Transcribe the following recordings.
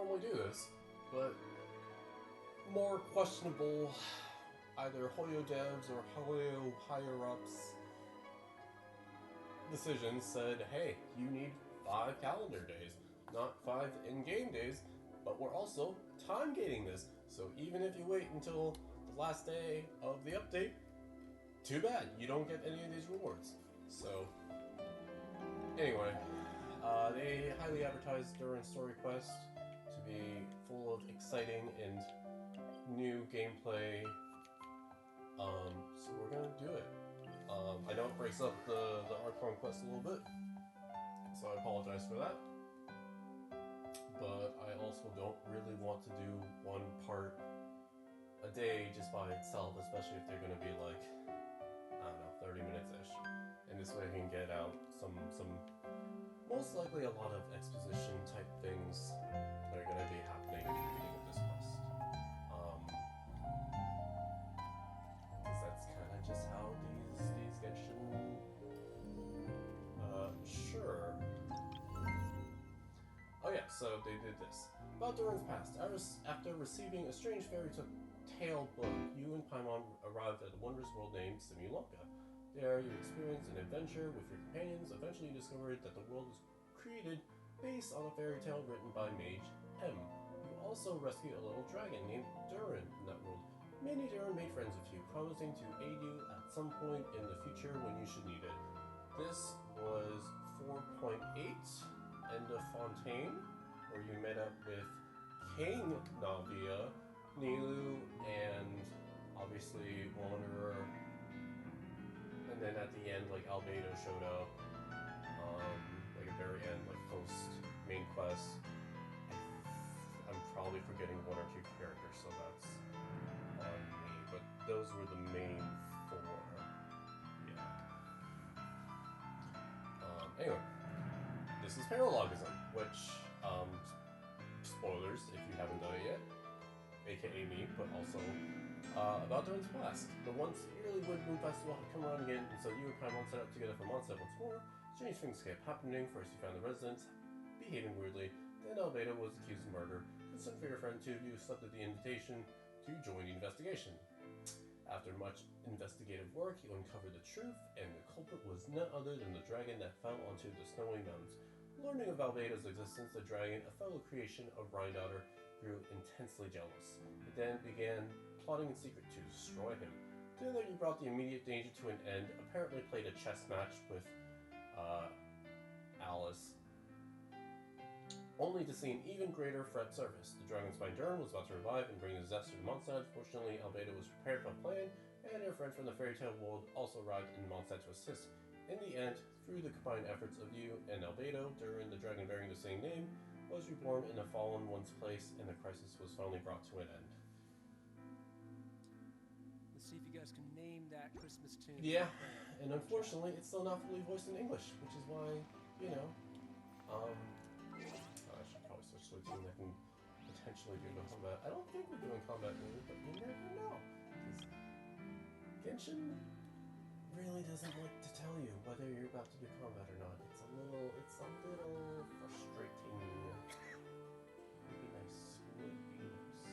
normally do this, but more questionable, either Hoyo devs or Hoyo higher-ups decisions said, hey, you need 5 calendar days, not 5 in-game days, but we're also time-gating this. So even if you wait until the last day of the update, too bad, you don't get any of these rewards. So, anyway, they highly advertised Durin Story Quest to be full of exciting and new gameplay. So we're gonna do it. I know it breaks up the Archon quest a little bit, so I apologize for that. But I also don't really want to do one part a day just by itself, especially if they're gonna be like, I don't know, 30 minutes-ish. And this way I can get out some most likely a lot of exposition type things that are gonna be happening at the beginning of this quest. Because that's kind of just how these Genshin, sure. Oh yeah, so they did this. About Durin's past, after receiving a strange fairy tale book, you and Paimon arrived at a wondrous world named Simulonka. There, you experienced an adventure with your companions. Eventually, you discovered that the world was created based on a fairy tale written by Mage M. You also rescued a little dragon named Durin in that world. Many Durin made friends with you, promising to aid you at some point in the future when you should need it. This was 4.8, End of Fontaine, where you met up with King Navia, Nilu, and obviously Wanderer. And then at the end, like, Albedo showed up, like at the very end, like post main quest. I'm probably forgetting 1 or 2 characters, so that's on me. But those were the main 4. Yeah. Anyway, this is Paralogism, which, spoilers if you haven't done it yet, aka me, but also about Durin's past. The once yearly Wood Moon Festival had come around again, and so you and Paimon set up together for Mondstadt once more. Strange things kept happening. First, you found the residents behaving weirdly. Then, Albedo was accused of murder. Concerned for your friend, two of you accepted the invitation to join the investigation. After much investigative work, you uncovered the truth, and the culprit was none other than the dragon that fell onto the snowy mountains. Learning of Albedo's existence, the dragon, a fellow creation of Rhindaughter, grew intensely jealous. It then began plotting in secret to destroy him. Together, you brought the immediate danger to an end, apparently played a chess match with Alice, only to see an even greater threat surface. The dragon's spine Durin was about to revive and bring disaster to Mondstadt. Fortunately, Albedo was prepared for a plan, and her friend from the fairy tale world also arrived in Mondstadt to assist. In the end, through the combined efforts of you and Albedo, Durin, the dragon bearing the same name, was reborn in a fallen one's place, and the crisis was finally brought to an end. Let's see if you guys can name that Christmas tune. Yeah, and unfortunately, it's still not fully voiced in English, which is why, you know, I should probably switch to a team that can potentially do the combat. I don't think we're doing combat really, but you never know. Because Genshin really doesn't like to tell you whether you're about to do combat or not. It's a little frustrating. Would be nice. Would be nice.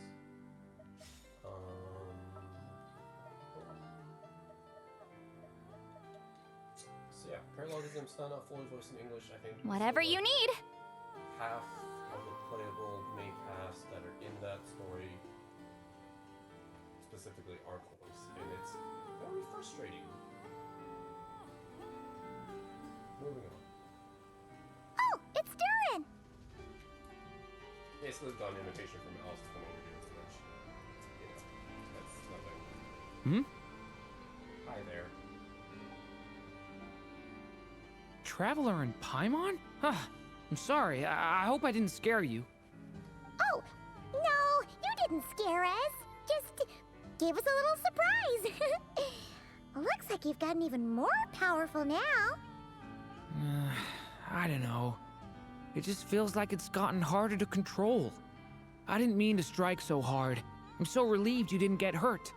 So yeah, Paralogism still not fully voiced in English. I think Whatever you need. half of the playable main cast that are in that story specifically are voiced, and it's very frustrating. Moving on. Oh, it's Durin! Basically, got an invitation from Alice to come over here to lunch. You know, that's nothing. Hmm? Hi there. Traveler and Paimon? Huh. I'm sorry. I hope I didn't scare you. Oh, no, you didn't scare us. Just gave us a little surprise. Looks like you've gotten even more powerful now. I don't know. It just feels like it's gotten harder to control. I didn't mean to strike so hard. I'm so relieved you didn't get hurt.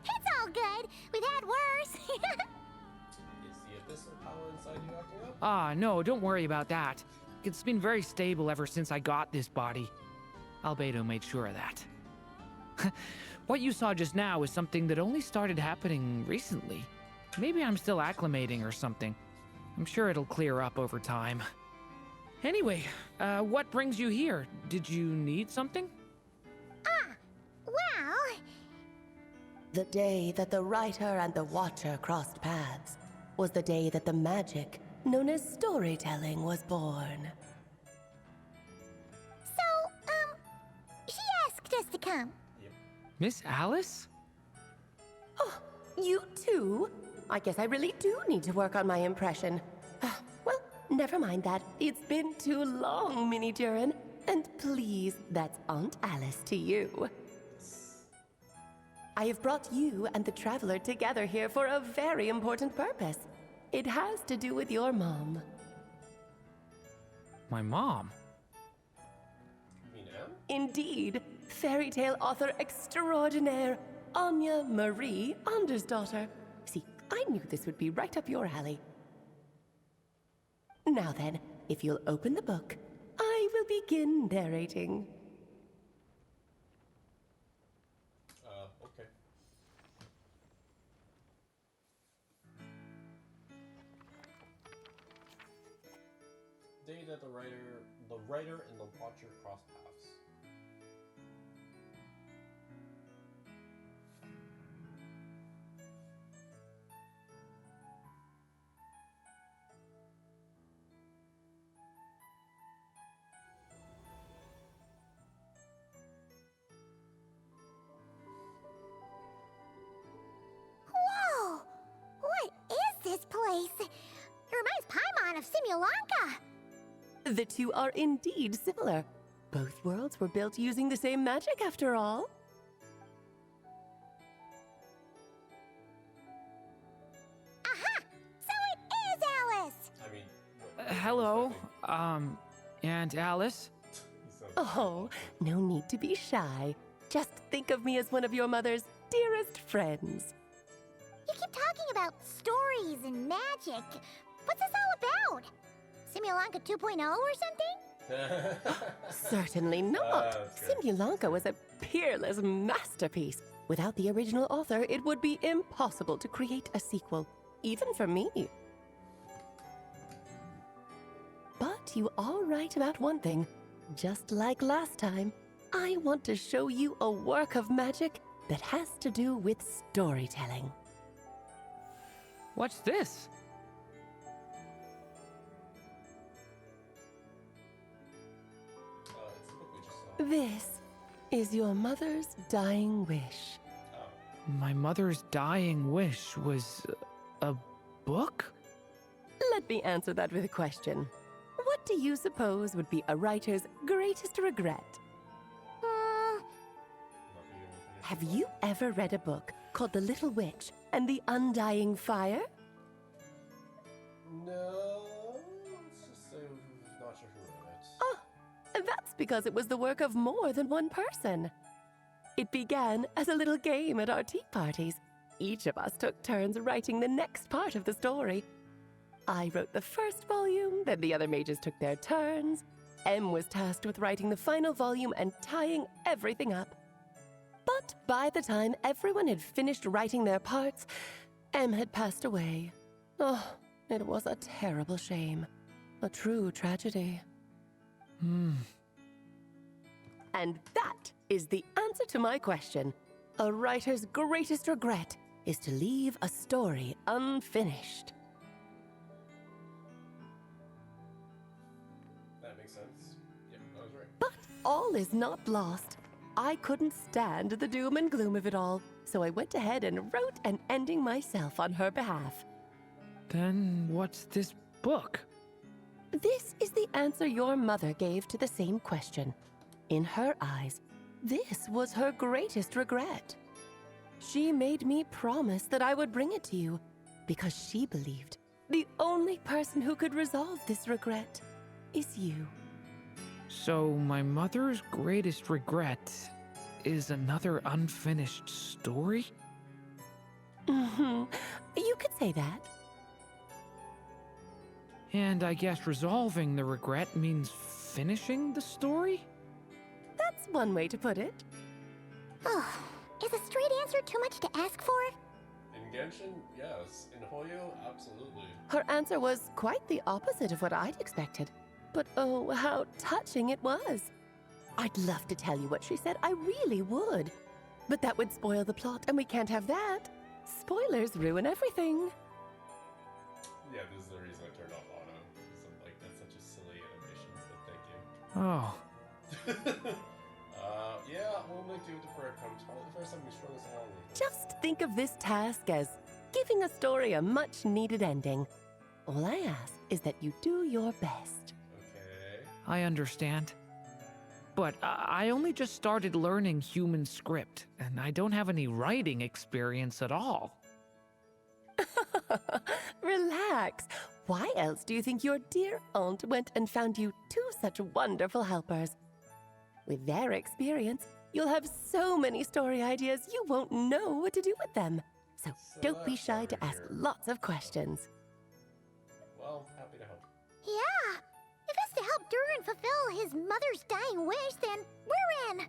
It's all good. We've had worse. Is the abyssal power inside you acting up? Ah, no, don't worry about that. it's been very stable ever since I got this body. Albedo made sure of that. What you saw just now is something that only started happening recently. Maybe I'm still acclimating or something. I'm sure it'll clear up over time. Anyway, what brings you here? Did you need something? Well... The day that the writer and the watcher crossed paths was the day that the magic known as storytelling was born. So, she asked us to come. Miss Alice? Oh, you too? I guess I really do need to work on my impression. Well, never mind that. It's been too long, Mini Durin. And please, that's Aunt Alice to you. I have brought you and the Traveler together here for a very important purpose. It has to do with your mom. My mom? You mean Em? Indeed, fairy tale author extraordinaire, Anya Marie Andersdottir. See, I knew this would be right up your alley. Now then, if you'll open the book, I will begin narrating. Okay. Day that the writer and the watcher cross paths. Whoa! What is this place? It reminds Paimon of Simulanka. The two are indeed similar. Both worlds were built using the same magic, after all. Aha! So it is Alice! I mean, Hello, Aunt Alice? Oh, no need to be shy. Just think of me as one of your mother's dearest friends. You keep talking about stories and magic. What's this all about? Simulanka 2.0 or something? Certainly not. That's good. Simulanka was a peerless masterpiece. Without the original author, it would be impossible to create a sequel, even for me. But you are right about one thing. Just like last time, I want to show you a work of magic that has to do with storytelling. What's this? It's the book we just saw. This is your mother's dying wish. My mother's dying wish was a book? Let me answer that with a question. What do you suppose would be a writer's greatest regret? Not being able to finish Have the you ever read a book called The Little Witch and the Undying Fire? book. No, let's just say we're not sure who wrote it. Oh, that's because it was the work of more than one person. It began as a little game at our tea parties. Each of us took turns writing the next part of the story. I wrote the first volume, then the other mages took their turns. Em was tasked with writing the final volume and tying everything up. But by the time everyone had finished writing their parts, Em had passed away. Oh, it was a terrible shame. A true tragedy. And that is the answer to my question. A writer's greatest regret is to leave a story unfinished. That makes sense. Yep, I was right. But all is not lost. I couldn't stand the doom and gloom of it all, so I went ahead and wrote an ending myself on her behalf. Then what's this book? This is the answer your mother gave to the same question. In her eyes, this was her greatest regret. She made me promise that I would bring it to you, because she believed the only person who could resolve this regret is you. So my mother's greatest regret is another unfinished story? You could say that. And I guess resolving the regret means finishing the story? That's one way to put it. Oh, is a straight answer too much to ask for? In Genshin, yes. In Hoyo, absolutely. Her answer was quite the opposite of what I'd expected. But oh, how touching it was. I'd love to tell you what she said, I really would. But that would spoil the plot, and we can't have that. Spoilers ruin everything. Yeah, this is the reason I turned off auto. Because I'm like, that's such a silly animation, but thank you. Oh. Yeah, we'll make do with the breadcrumbs. Probably the first time we strung us along with it. Just think of this task as giving a story a much-needed ending. All I ask is that you do your best. Okay. I understand. But I only just started learning human script, and I don't have any writing experience at all. Relax. Why else do you think your dear aunt went and found you two such wonderful helpers? With their experience, you'll have so many story ideas you won't know what to do with them. So don't be that's shy why to we're ask here. lots of questions. Well, happy to help. Yeah. If it's to help Durin fulfill his mother's dying wish, then we're in.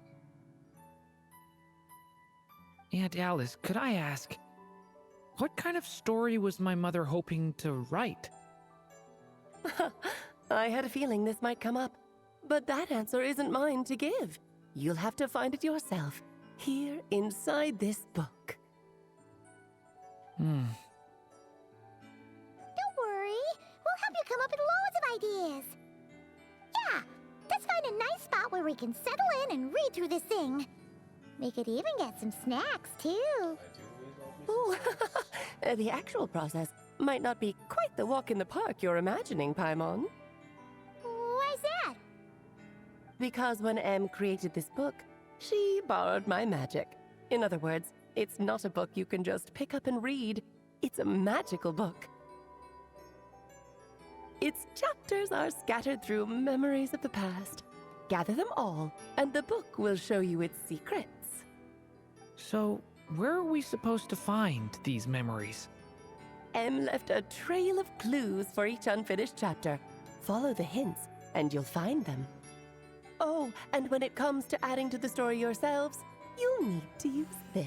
Aunt Alice, could I ask, what kind of story was my mother hoping to write? I had a feeling this might come up, but that answer isn't mine to give. You'll have to find it yourself, here inside this book. Don't worry. We'll help you come up with loads of ideas. Yeah, let's find a nice spot where we can settle in and read through this thing. We could even get some snacks, too. I do really love me Ooh, some snacks. the actual process might not be quite the walk in the park you're imagining, Paimon. Why's that? Because when Em created this book, she borrowed my magic. In other words, it's not a book you can just pick up and read. It's a magical book. Its chapters are scattered through memories of the past. Gather them all, and the book will show you its secrets. So, where are we supposed to find these memories? Em left a trail of clues for each unfinished chapter. Follow the hints, and you'll find them. Oh, and when it comes to adding to the story yourselves, you'll need to use this.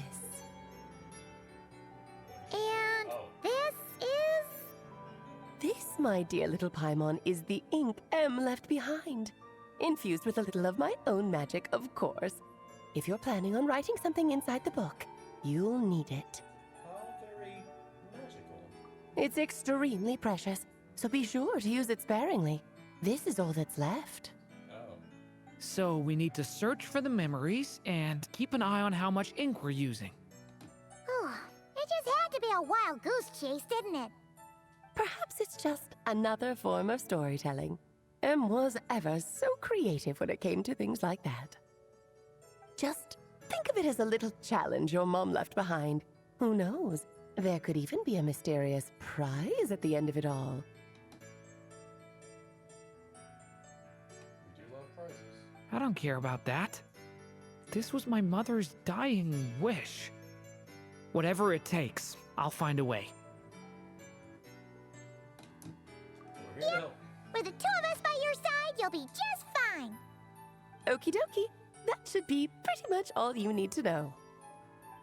And Oh. this is... This, my dear little Paimon, is the ink Em left behind. Infused with a little of my own magic, of course. If you're planning on writing something inside the book, you'll need it. How very magical. It's extremely precious, so be sure to use it sparingly. This is all that's left. Oh. So we need to search for the memories and keep an eye on how much ink we're using. It just had to be a wild goose chase, didn't it? Perhaps it's just another form of storytelling. Em was ever so creative when it came to things like that. Just think of it as a little challenge your mom left behind. Who knows? There could even be a mysterious prize at the end of it all. We do love prizes. I don't care about that. This was my mother's dying wish. Whatever it takes, I'll find a way. We're here to help. With the two of us by your side, you'll be just fine. Okie dokie. That should be pretty much all you need to know.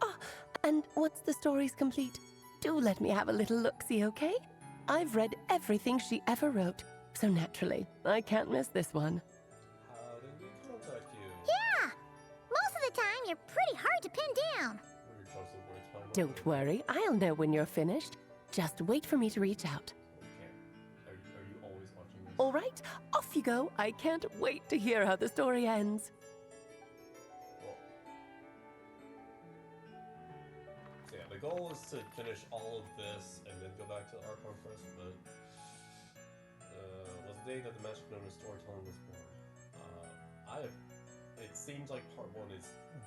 Oh, and once the story's complete, do let me have a little look-see, okay? I've read everything she ever wrote, so naturally, I can't miss this one. How did we contact you? Yeah, most of the time you're pretty hard to pin down. Weird choice of words, Paimon. Don't worry, I'll know when you're finished. Just wait for me to reach out. Okay. Are you always watching this? All right, off you go. I can't wait to hear how the story ends. Well, so yeah, the goal is to finish all of this and then go back to Archon first, but was the day that the magic known as storytelling was born. It seems like part 1 is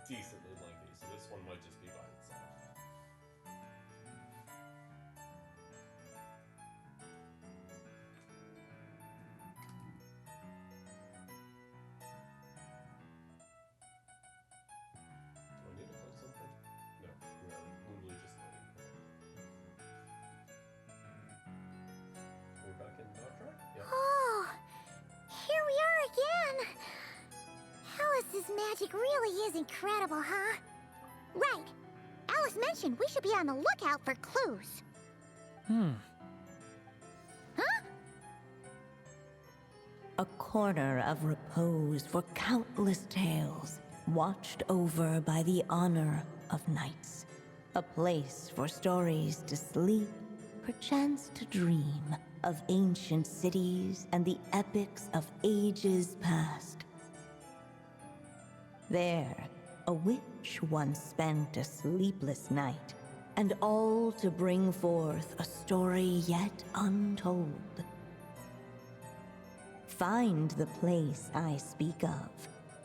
decently lengthy, so this one might just be by itself. Do I need to play something? No, we are literally just loading. We're back in Dot Track? magic really is incredible, huh? Right. Alice mentioned we should be on the lookout for clues. Huh? A corner of repose for countless tales, watched over by the honor of knights. A place for stories to sleep, perchance to dream of ancient cities and the epics of ages past. There, a witch once spent a sleepless night, and all to bring forth a story yet untold. Find the place I speak of,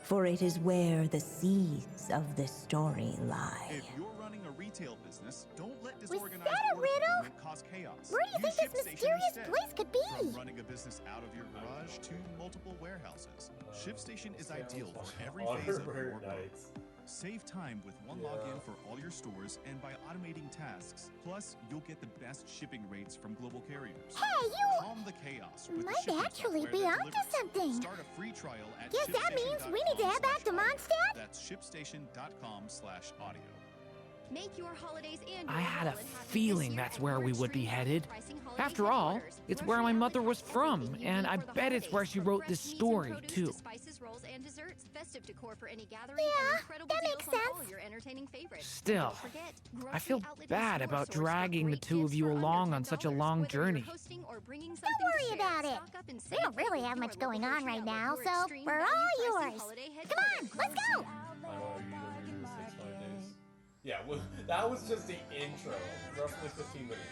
for it is where the seeds of this story lie. If you're running a retail business, don't let Was disorganized that a order riddle? fulfillment cause chaos. Where do you Use think this ShipStation mysterious instead. place could be? From running a business out of your garage to multiple warehouses, ShipStation is ideal for every phase of your growth. Nights. Save time with one login for all your stores and by automating tasks. Plus, you'll get the best shipping rates from global carriers. Hey, you Calm the chaos with the might shipping actually software be that onto delivers. something. Start a free trial at Guess that means we need to head back to shipstation.com/audio. Mondstadt? That's shipstation.com/audio. Make your holidays and I your had a wallet happy feeling this year that's at where we Orange would be Tree headed. Pricing Holiday After all, Headquarters. it's Grocery where my mother outlet was has from, everything you and need I for the bet it's where holidays, she from wrote fresh this meats and story, produce too. to spices, rolls, and desserts, festive decor for any gathering, Yeah, and incredible that deals makes on all sense. your entertaining favorites. Still, Don't forget, I Grocery feel Outlet bad and about Store Source for dragging the great two of gifts you for under along on such a $10. long Whether you're journey. hosting or bringing Don't something to worry share, about it. stock up and We save don't really big have with much your going local on right Grocery now, Outlet, so your extreme we're value all pricing yours. holiday Come on, headquarters. let's go! I know, are you gonna do this next 5 days? Yeah, well, that was just the intro. Roughly 15 minutes.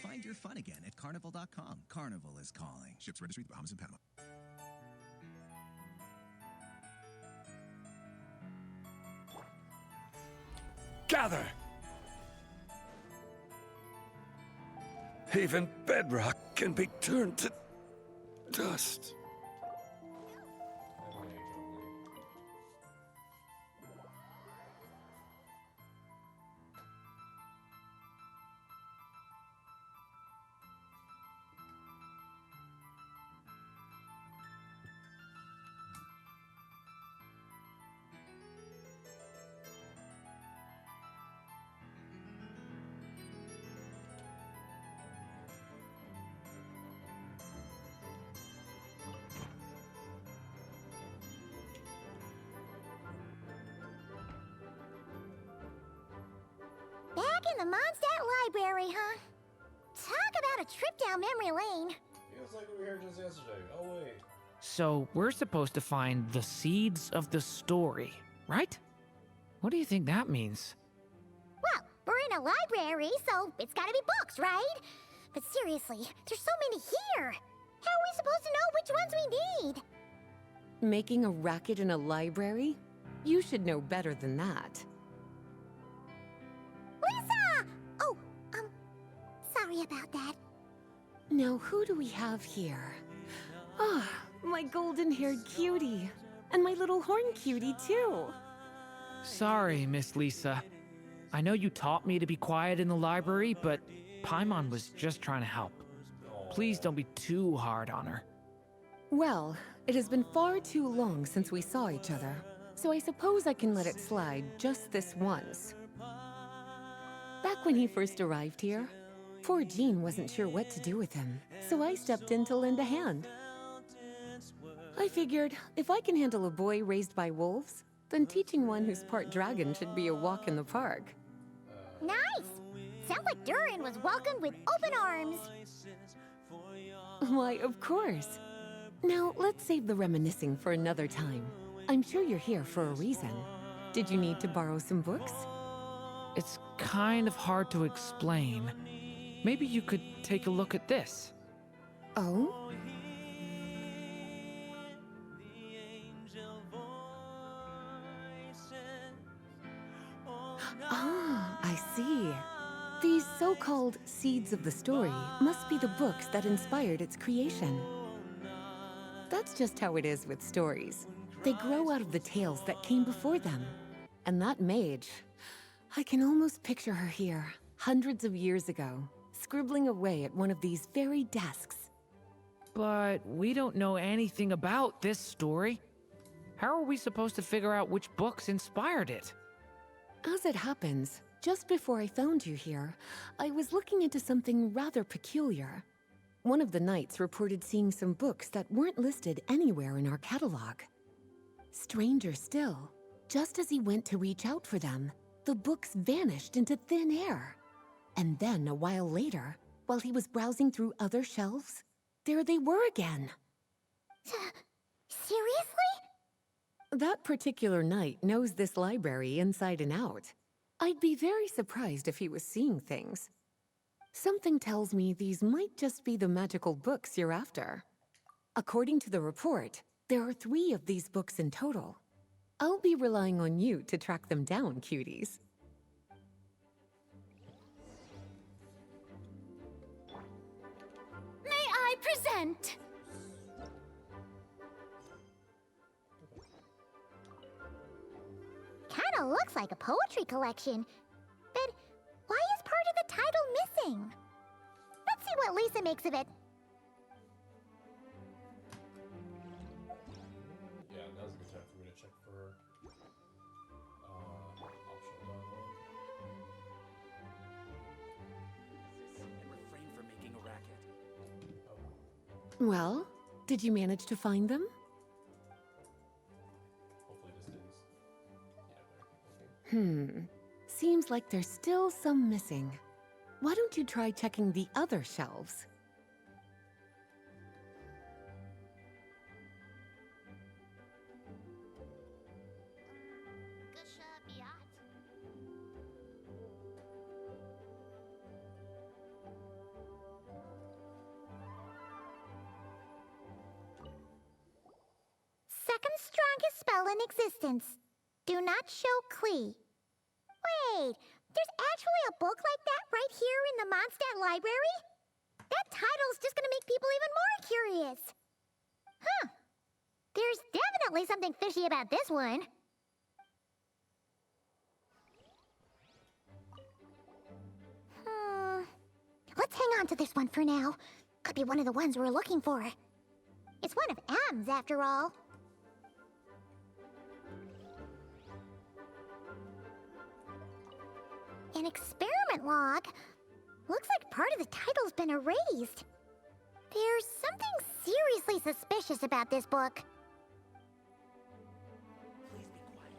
Find your fun again at Carnival.com. Carnival is calling. Ships registry, the Bahamas and Panama. Gather! Even bedrock can be turned to dust. Back in the Mondstadt Library, huh? Talk about a trip down memory lane. Feels like we were here just yesterday. Oh, wait. So, we're supposed to find the seeds of the story, right? What do you think that means? Well, we're in a library, so it's gotta be books, right? But seriously, there's so many here. How are we supposed to know which ones we need? Making a racket in a library? You should know better than that. Lisa! Oh, sorry about that. Now, who do we have here? Ah, my golden-haired cutie. And my little horn cutie, too. Sorry, Miss Lisa. I know you taught me to be quiet in the library, but Paimon was just trying to help. Please don't be too hard on her. Well, it has been far too long since we saw each other, so I suppose I can let it slide just this once. Back when he first arrived here, poor Jean wasn't sure what to do with him, so I stepped in to lend a hand. I figured, if I can handle a boy raised by wolves, then teaching one who's part dragon should be a walk in the park. Nice! Sounds like Durin was welcomed with open arms. Why, of course. Now, let's save the reminiscing for another time. I'm sure you're here for a reason. Did you need to borrow some books? It's kind of hard to explain. Maybe you could take a look at this. Oh? Ah, I see. These so so-called seeds of the story must be the books that inspired its creation. That's just how it is with stories. They grow out of the tales that came before them. And that mage, I can almost picture her here, hundreds of years ago, scribbling away at one of these very desks. But we don't know anything about this story. How are we supposed to figure out which books inspired it? As it happens, just before I found you here, I was looking into something rather peculiar. One of the knights reported seeing some books that weren't listed anywhere in our catalog. Stranger still, just as he went to reach out for them, the books vanished into thin air. And then, a while later, while he was browsing through other shelves, there they were again. Seriously? That particular knight knows this library inside and out. I'd be very surprised if he was seeing things. Something tells me these might just be the magical books you're after. According to the report, there are 3 of these books in total. I'll be relying on you to track them down, cuties. May I present? Kinda looks like a poetry collection. But why is part of the title missing? Let's see what Lisa makes of it. Yeah, now's a good time for me to check for optional dialogue. And refrain from making a racket. Well, did you manage to find them? Hopefully this is. Yeah, there. Okay. Seems like there's still some missing. Why don't you try checking the other shelves? Second strongest spell in existence. Do not show Klee. Wait, there's actually a book like that right here in the Mondstadt library? That title's just gonna make people even more curious. Huh. There's definitely something fishy about this one. Let's hang on to this one for now. Could be one of the ones we're looking for. It's one of M's, after all. An experiment log. Looks like part of the title's been erased. There's something seriously suspicious about this book. Please be quiet.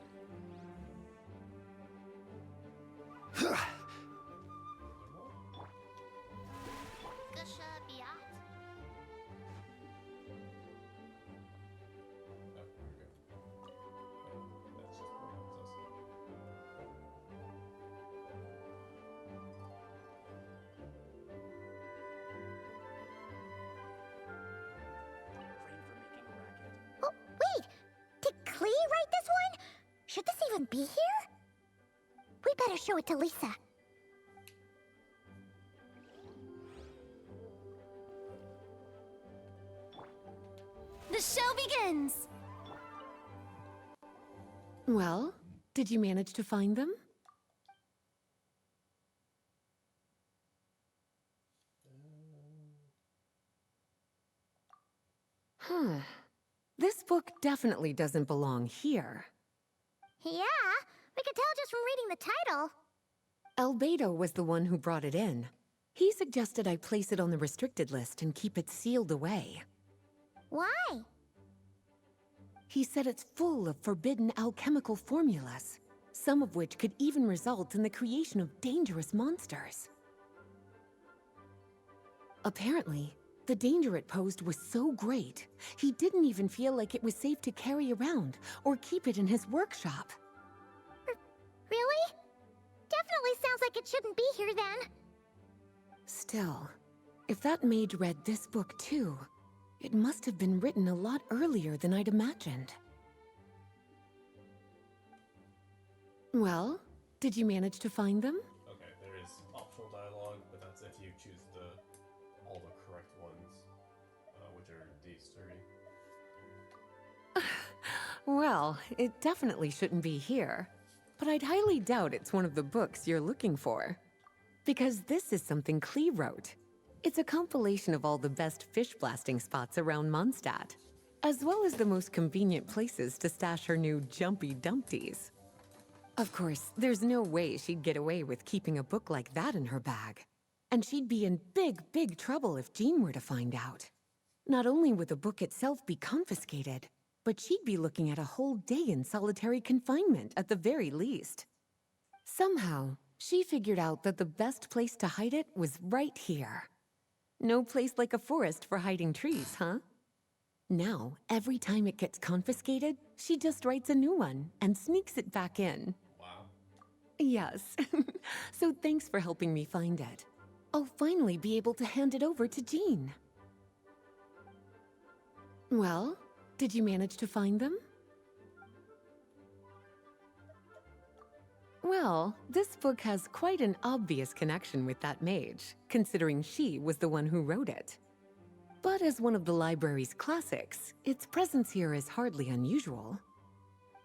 Oh, wait! Did Klee write this one? Should this even be here? We better show it to Lisa. The show begins! Well, did you manage to find them? This book definitely doesn't belong here. Yeah, we could tell just from reading the title. Albedo was the one who brought it in. He suggested I place it on the restricted list and keep it sealed away. Why? He said it's full of forbidden alchemical formulas, some of which could even result in the creation of dangerous monsters. Apparently, the danger it posed was so great, he didn't even feel like it was safe to carry around or keep it in his workshop. Really? Definitely sounds like it shouldn't be here then. Still, if that mage read this book too, it must have been written a lot earlier than I'd imagined. Well, did you manage to find them? Okay, there is optional dialogue Well, it definitely shouldn't be here. But I'd highly doubt it's one of the books you're looking for. Because this is something Klee wrote. It's a compilation of all the best fish blasting spots around Mondstadt, as well as the most convenient places to stash her new jumpy dumpties. Of course, there's no way she'd get away with keeping a book like that in her bag. And she'd be in big trouble if Jean were to find out. Not only would the book itself be confiscated, but she'd be looking at a whole day in solitary confinement at the very least. Somehow, she figured out that the best place to hide it was right here. No place like a forest for hiding trees, huh? Now, every time it gets confiscated, she just writes a new one and sneaks it back in. Wow. Yes. So thanks for helping me find it. I'll finally be able to hand it over to Jean. Well, did you manage to find them? Well, this book has quite an obvious connection with that mage, considering she was the one who wrote it. But as one of the library's classics, its presence here is hardly unusual.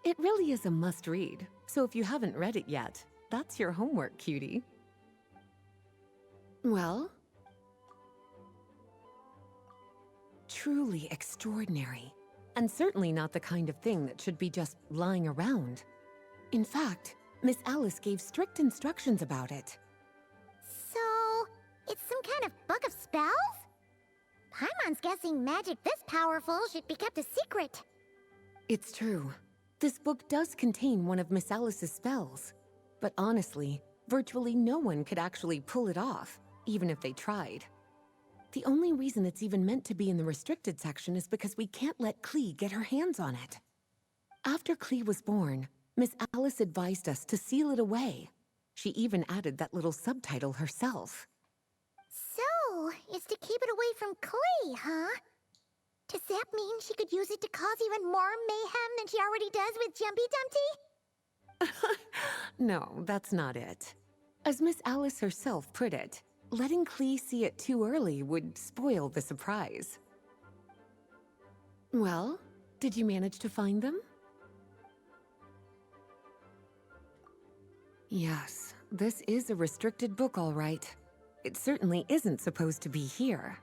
It really is a must-read, so if you haven't read it yet, that's your homework, cutie. Well? Truly extraordinary, and certainly not the kind of thing that should be just lying around. In fact, Miss Alice gave strict instructions about it. So, it's some kind of book of spells? Paimon's guessing magic this powerful should be kept a secret. It's true. This book does contain one of Miss Alice's spells. But honestly, virtually no one could actually pull it off, even if they tried. The only reason it's even meant to be in the restricted section is because we can't let Klee get her hands on it. After Klee was born, Miss Alice advised us to seal it away. She even added that little subtitle herself. So, it's to keep it away from Klee, huh? Does that mean she could use it to cause even more mayhem than she already does with Jumpy Dumpty? No, that's not it. As Miss Alice herself put it, letting Klee see it too early would spoil the surprise. Well, did you manage to find them? Yes, this is a restricted book, all right. It certainly isn't supposed to be here.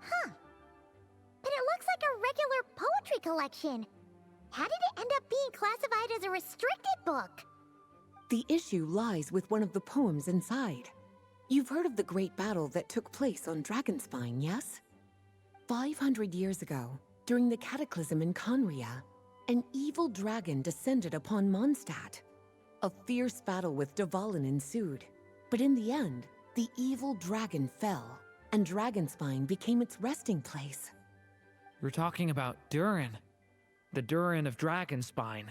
Huh. But it looks like a regular poetry collection. How did it end up being classified as a restricted book? The issue lies with one of the poems inside. You've heard of the great battle that took place on Dragonspine, yes? 500 years ago, during the cataclysm in Conria, an evil dragon descended upon Mondstadt. A fierce battle with Dvalin ensued, but in the end, the evil dragon fell, and Dragonspine became its resting place. We're talking about Durin. The Durin of Dragonspine.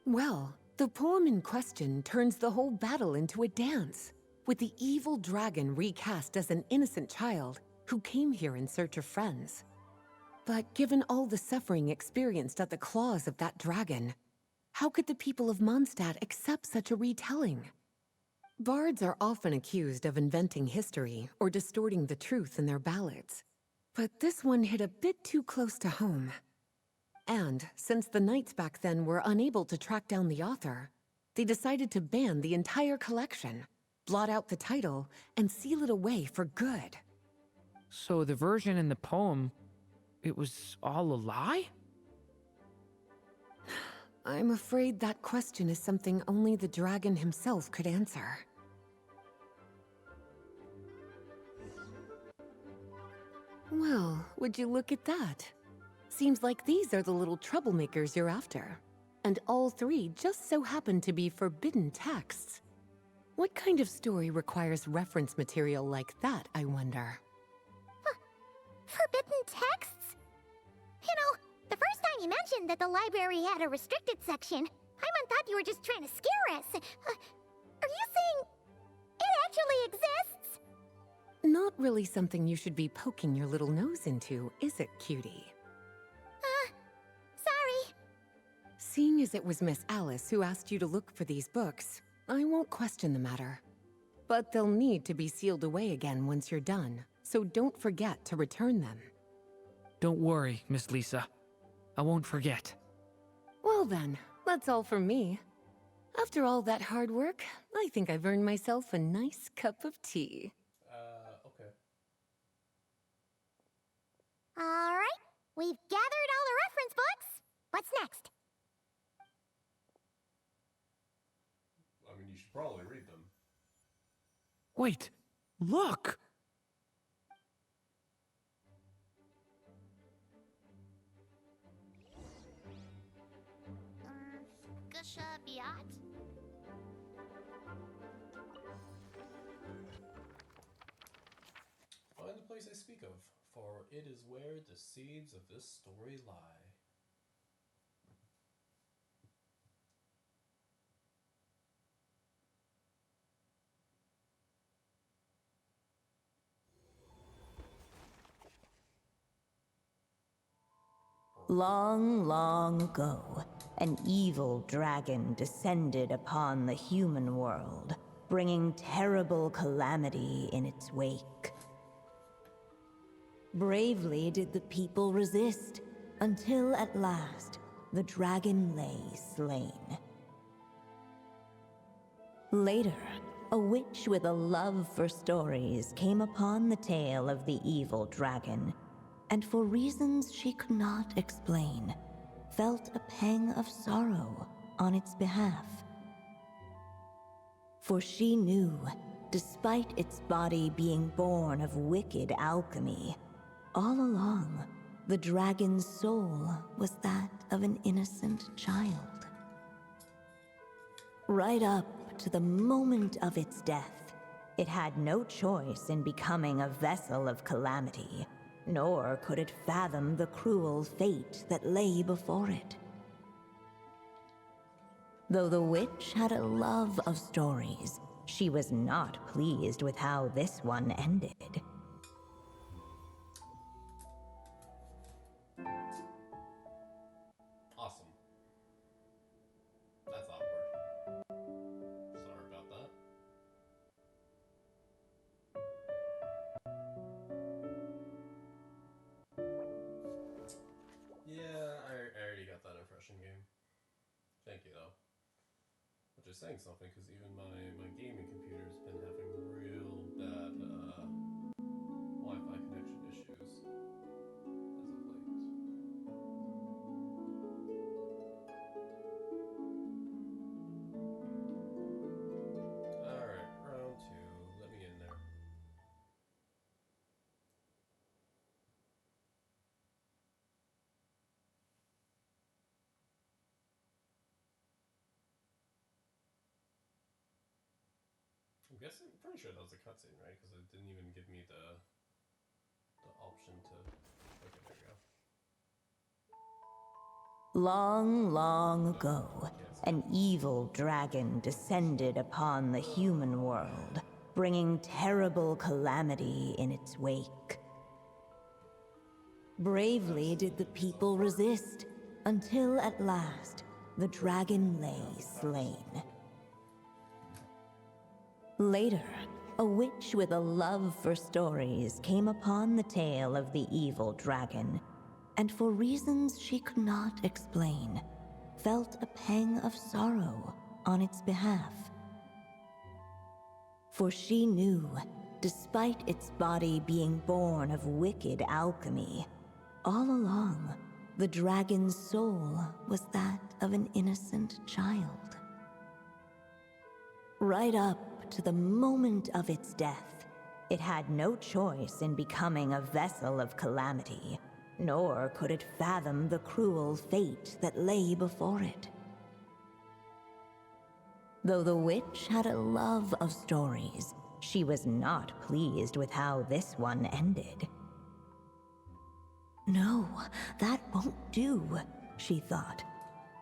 Well, the poem in question turns the whole battle into a dance, with the evil dragon recast as an innocent child who came here in search of friends. But given all the suffering experienced at the claws of that dragon, how could the people of Mondstadt accept such a retelling? Bards are often accused of inventing history or distorting the truth in their ballads. But this one hit a bit too close to home. And since the knights back then were unable to track down the author, they decided to ban the entire collection, blot out the title, and seal it away for good. So the version in the poem, it was all a lie? I'm afraid that question is something only the dragon himself could answer. Well, would you look at that? Seems like these are the little troublemakers you're after. And all three just so happen to be forbidden texts. What kind of story requires reference material like that, I wonder? Forbidden texts? You know, the first time you mentioned that the library had a restricted section, Paimon thought you were just trying to scare us. Are you saying it actually exists? Not really something you should be poking your little nose into, is it, cutie? Sorry. Seeing as it was Miss Alice who asked you to look for these books, I won't question the matter. But they'll need to be sealed away again once you're done, so don't forget to return them. Don't worry, Miss Lisa. I won't forget. Well then, that's all from me. After all that hard work, I think I've earned myself a nice cup of tea. Okay. All right, we've gathered all the reference books. What's next? I mean, you should probably read them. Wait, look! Gusha Biat? Find the place I speak of, for it is where the seeds of this story lie. Long, long ago, an evil dragon descended upon the human world, bringing terrible calamity in its wake. Bravely did the people resist, until at last, the dragon lay slain. Later, a witch with a love for stories came upon the tale of the evil dragon, and for reasons she could not explain, felt a pang of sorrow on its behalf. For she knew, despite its body being born of wicked alchemy, all along, the dragon's soul was that of an innocent child. Right up to the moment of its death, it had no choice in becoming a vessel of calamity, nor could it fathom the cruel fate that lay before it. Though the witch had a love of stories, she was not pleased with how this one ended. Awesome. That's awkward. Sorry about that. Yeah, I already got that impression game. Thank you, though. Which is saying something, because even my gaming computer's been having real bad Wi-Fi connection issues as of late. Alright, round 2. Let me in there. I'm guessing, pretty sure that was a cutscene, right? Because it didn't even give me the option to. Okay, there we go. Long, long ago, an evil dragon descended upon the human world, bringing terrible calamity in its wake. Bravely did the people resist, until at last, the dragon lay slain. Later, a witch with a love for stories came upon the tale of the evil dragon, and for reasons she could not explain, felt a pang of sorrow on its behalf. For she knew, despite its body being born of wicked alchemy, all along, the dragon's soul was that of an innocent child. Right up to the moment of its death, it had no choice in becoming a vessel of calamity, nor could it fathom the cruel fate that lay before it. Though the witch had a love of stories, she was not pleased with how this one ended. No, that won't do, she thought.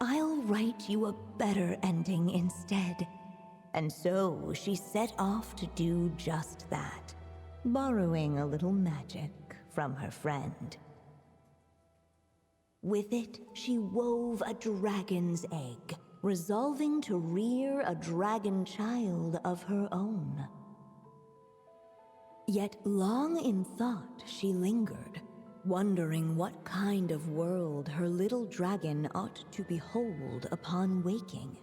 I'll write you a better ending instead. And so she set off to do just that, borrowing a little magic from her friend. With it, she wove a dragon's egg, resolving to rear a dragon child of her own. Yet long in thought she lingered, wondering what kind of world her little dragon ought to behold upon waking.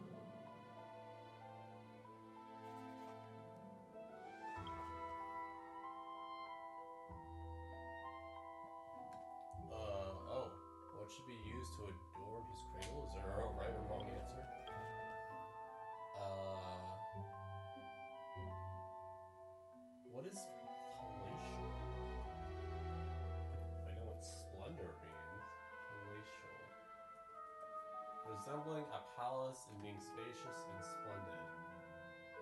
Oh. What should be used to adorn his cradle? Is there a right or wrong answer? What is palatial? I know what splendor means. Palatial. Resembling a palace and being spacious and splendid.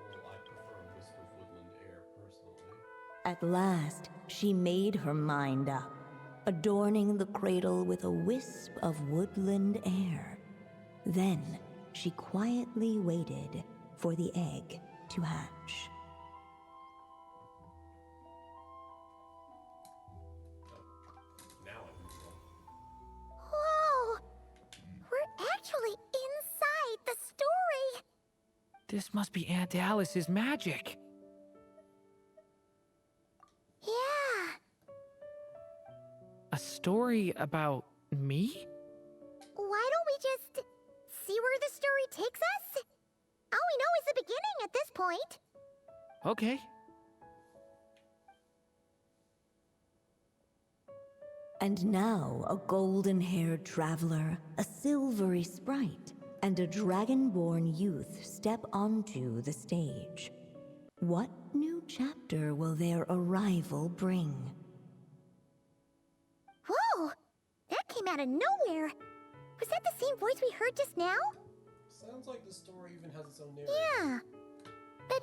Well, I prefer a wisp of woodland air, personally. At last, she made her mind up, adorning the cradle with a wisp of woodland air. Then, she quietly waited for the egg to hatch. Now I know. Whoa! We're actually inside the story! This must be Aunt Alice's magic. Yeah. A story about me? Why don't we just see where the story takes us? All we know is the beginning at this point. Okay. And now a golden-haired traveler, a silvery sprite, and a dragon-born youth step onto the stage. What new chapter will their arrival bring? Whoa! That came out of nowhere! Was that the same voice we heard just now? Sounds like the story even has its own narrative. Yeah. But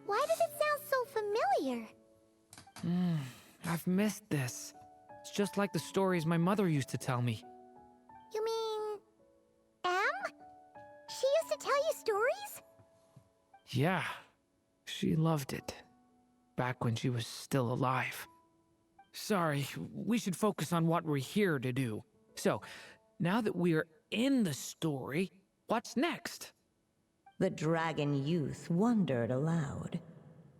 why does it sound so familiar? I've missed this. It's just like the stories my mother used to tell me. You mean... Em? She used to tell you stories? Yeah, she loved it. Back when she was still alive. Sorry, we should focus on what we're here to do. So, now that we're in the story, what's next? The dragon youth wondered aloud.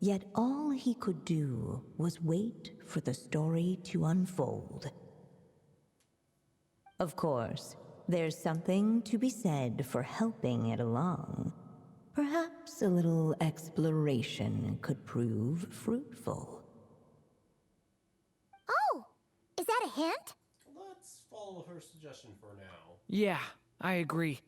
Yet all he could do was wait for the story to unfold. Of course, there's something to be said for helping it along. Perhaps a little exploration could prove fruitful. Oh! Is that a hint? Let's follow her suggestion for now. Yeah, I agree.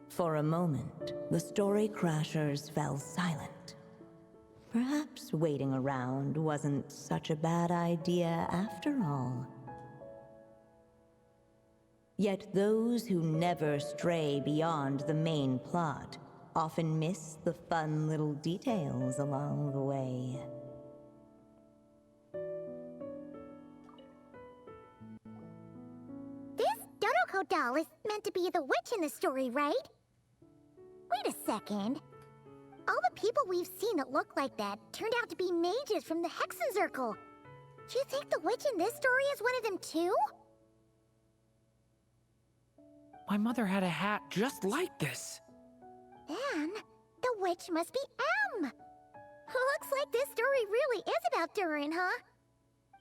For a moment, the story crashers fell silent. Perhaps waiting around wasn't such a bad idea after all. Yet those who never stray beyond the main plot often miss the fun little details along the way. This Dodoko doll is meant to be the witch in the story, right? Wait a second. All the people we've seen that look like that turned out to be mages from the Hexenzirkel. Do you think the witch in this story is one of them too? My mother had a hat just like this. Then, the witch must be M. Looks like this story really is about Durin, huh?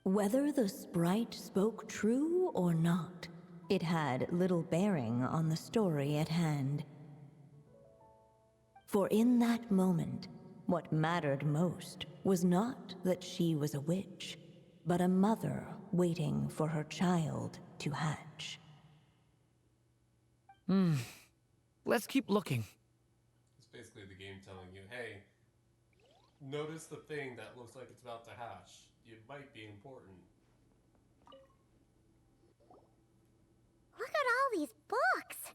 Whether the sprite spoke true or not, it had little bearing on the story at hand. For in that moment, what mattered most was not that she was a witch, but a mother waiting for her child to hatch. Let's keep looking. It's basically the game telling you, hey, notice the thing that looks like it's about to hatch. It might be important. Look at all these books.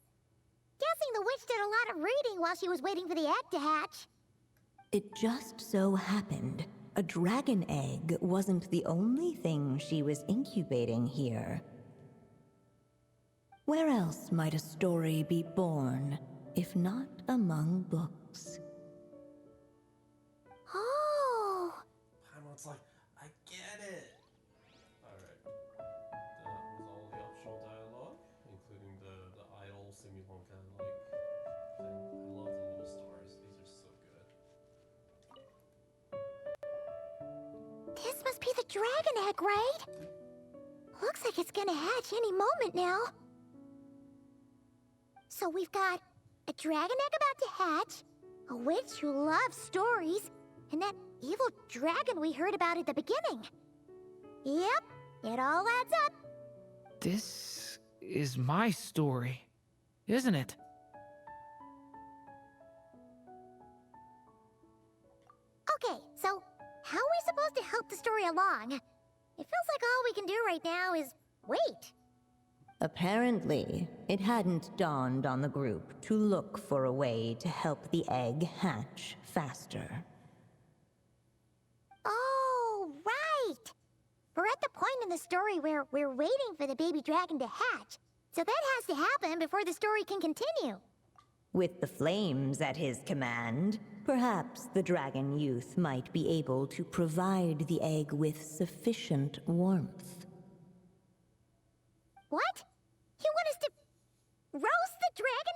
Guessing the witch did a lot of reading while she was waiting for the egg to hatch. It just so happened a dragon egg wasn't the only thing she was incubating here. Where else might a story be born, if not among books? Oh! Paimon's like, I get it! Alright. That was all the optional dialogue, including the This must be the dragon egg, right? Looks like it's gonna hatch any moment now. So we've got a dragon egg about to hatch, a witch who loves stories, and that evil dragon we heard about at the beginning. Yep, it all adds up. This is my story, isn't it? Okay, so how are we supposed to help the story along? It feels like all we can do right now is wait. Apparently, it hadn't dawned on the group to look for a way to help the egg hatch faster. Oh, right! We're at the point in the story where we're waiting for the baby dragon to hatch, so that has to happen before the story can continue. With the flames at his command, perhaps the dragon youth might be able to provide the egg with sufficient warmth. What? You want us to roast the dragon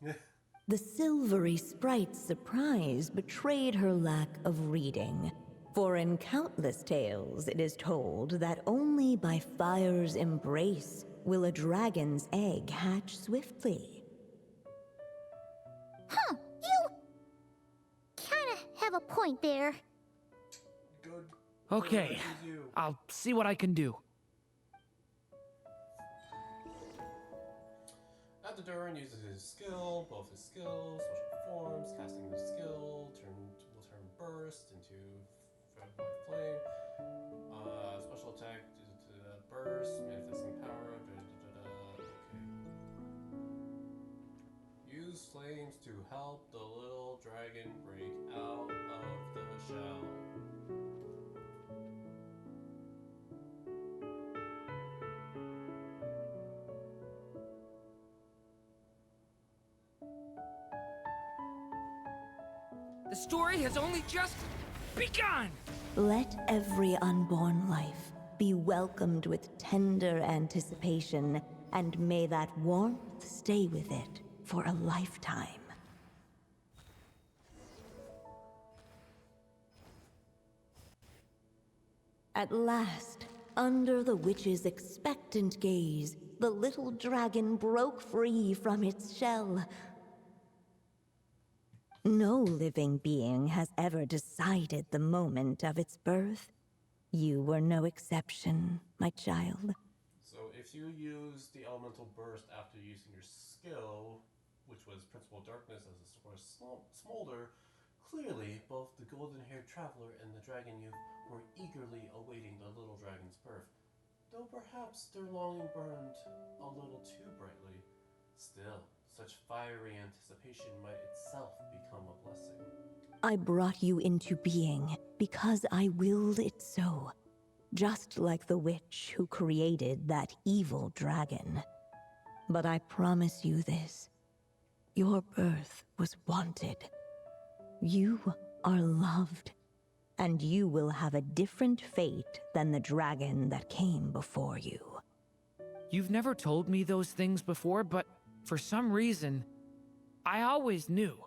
egg? The silvery sprite's surprise betrayed her lack of reading. For in countless tales, it is told that only by fire's embrace will a dragon's egg hatch swiftly. Huh, you kinda have a point there. Good. Okay, I'll see what I can do. After Durin uses his skill, both his skills, special forms, casting the skill, will turn burst into flame. Special attack to the burst, manifesting power. Okay. Use flames to help the little dragon break out of the shell. The story has only just begun! Let every unborn life be welcomed with tender anticipation, and may that warmth stay with it for a lifetime. At last, under the witch's expectant gaze, the little dragon broke free from its shell. No living being has ever decided the moment of its birth. You were no exception, my child. So if you use the elemental burst after using your skill, which was Principle Darkness as a source smolder, clearly both the golden-haired traveler and the dragon youth were eagerly awaiting the little dragon's birth, though perhaps their longing burned a little too brightly. Still, such fiery anticipation might itself become a blessing. I brought you into being because I willed it so, just like the witch who created that evil dragon. But I promise you this, your birth was wanted. You are loved, and you will have a different fate than the dragon that came before you. You've never told me those things before, but for some reason, I always knew.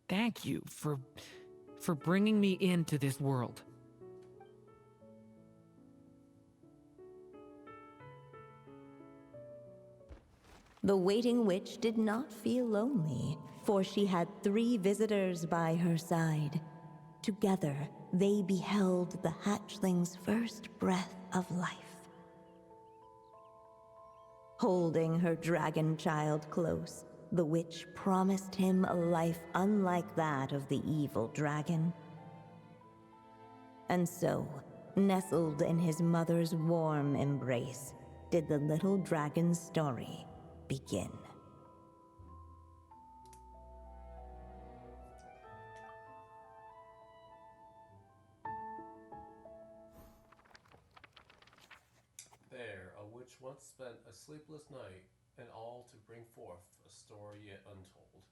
Thank you for bringing me into this world. The waiting witch did not feel lonely, for she had 3 visitors by her side. Together, they beheld the hatchling's first breath of life. Holding her dragon child close, the witch promised him a life unlike that of the evil dragon. And so, nestled in his mother's warm embrace, did the little dragon's story begin. There, a witch once spent a sleepless night, and all to bring forth a story yet untold.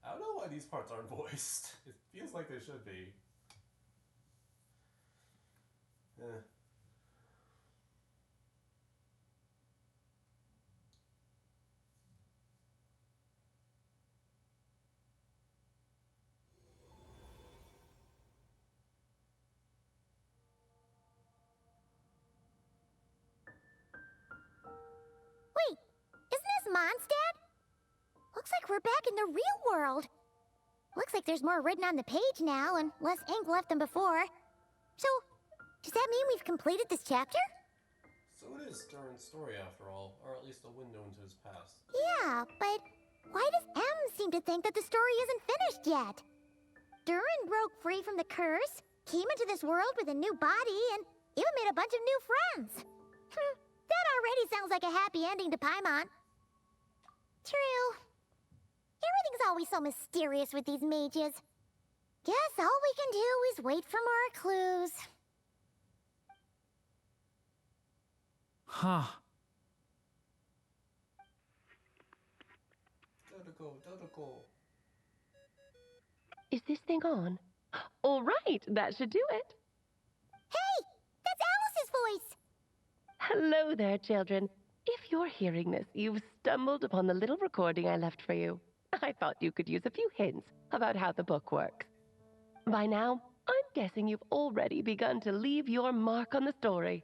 I don't know why these parts aren't voiced. It feels like they should be. Mondstadt? Looks like we're back in the real world. Looks like there's more written on the page now and less ink left than before. So, does that mean we've completed this chapter? So it is Durin's story after all, or at least a window into his past. Yeah, but why does M seem to think that the story isn't finished yet? Durin broke free from the curse, came into this world with a new body, and even made a bunch of new friends. That already sounds like a happy ending to Paimon. True. Everything's always so mysterious with these mages. Guess all we can do is wait for more clues. Huh. Dodoco. Is this thing on? All right, that should do it. Hey! That's Alice's voice! Hello there, children. If you're hearing this, you've stumbled upon the little recording I left for you. I thought you could use a few hints about how the book works. By now, I'm guessing you've already begun to leave your mark on the story.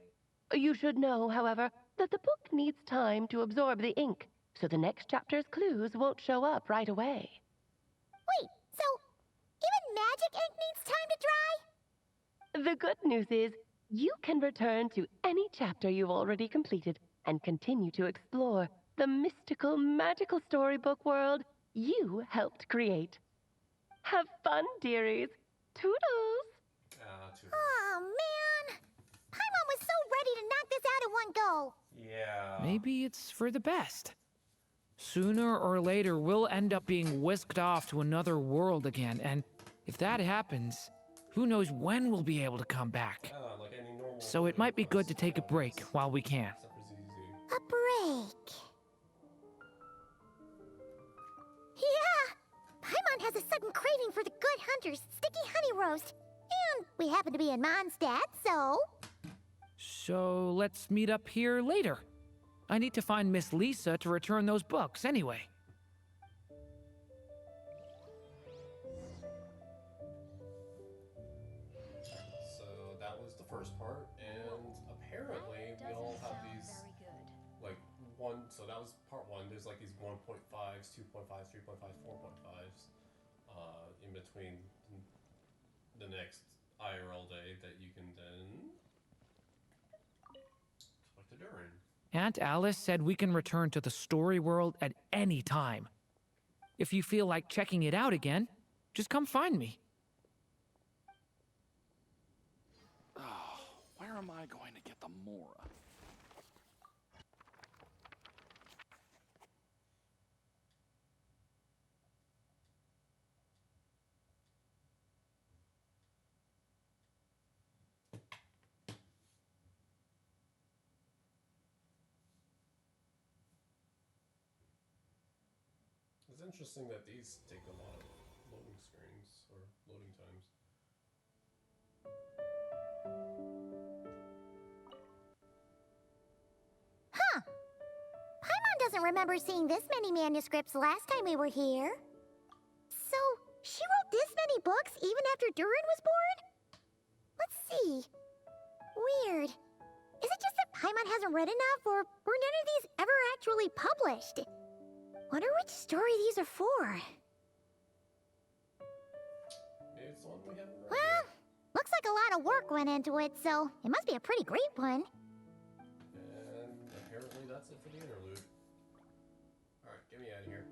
You should know, however, that the book needs time to absorb the ink, so the next chapter's clues won't show up right away. Wait, so even magic ink needs time to dry? The good news is, you can return to any chapter you've already completed and continue to explore the mystical, magical storybook world you helped create. Have fun, dearies. Toodles! Toodles. Oh, man! Paimon was so ready to knock this out in one go. Yeah. Maybe it's for the best. Sooner or later, we'll end up being whisked off to another world again, and if that happens, who knows when we'll be able to come back. Like any normal So it might be good to take a break while we can. A break. Yeah! Paimon has a sudden craving for the Good Hunter's sticky honey roast. And we happen to be in Mondstadt, so... So let's meet up here later. I need to find Miss Lisa to return those books anyway. So that was the first part, and apparently we all have these, like, so that was part one. There's like these 1.5s, 2.5s, 3.5s, 4.5s in between the next IRL day that you can then talk to Durin. Aunt Alice said we can return to the story world at any time. If you feel like checking it out again, just come find me. Oh, where am I going to get the Mora? It's interesting that these take a lot of loading screens, or loading times. Huh. Paimon doesn't remember seeing this many manuscripts last time we were here. So, she wrote this many books even after Durin was born? Let's see. Weird. Is it just that Paimon hasn't read enough, or were none of these ever actually published? Wonder which story these are for. Maybe it's the one we haven't read Well, looks like a lot of work went into it, so it must be a pretty great one. And apparently that's it for the interlude. Alright, get me out of here.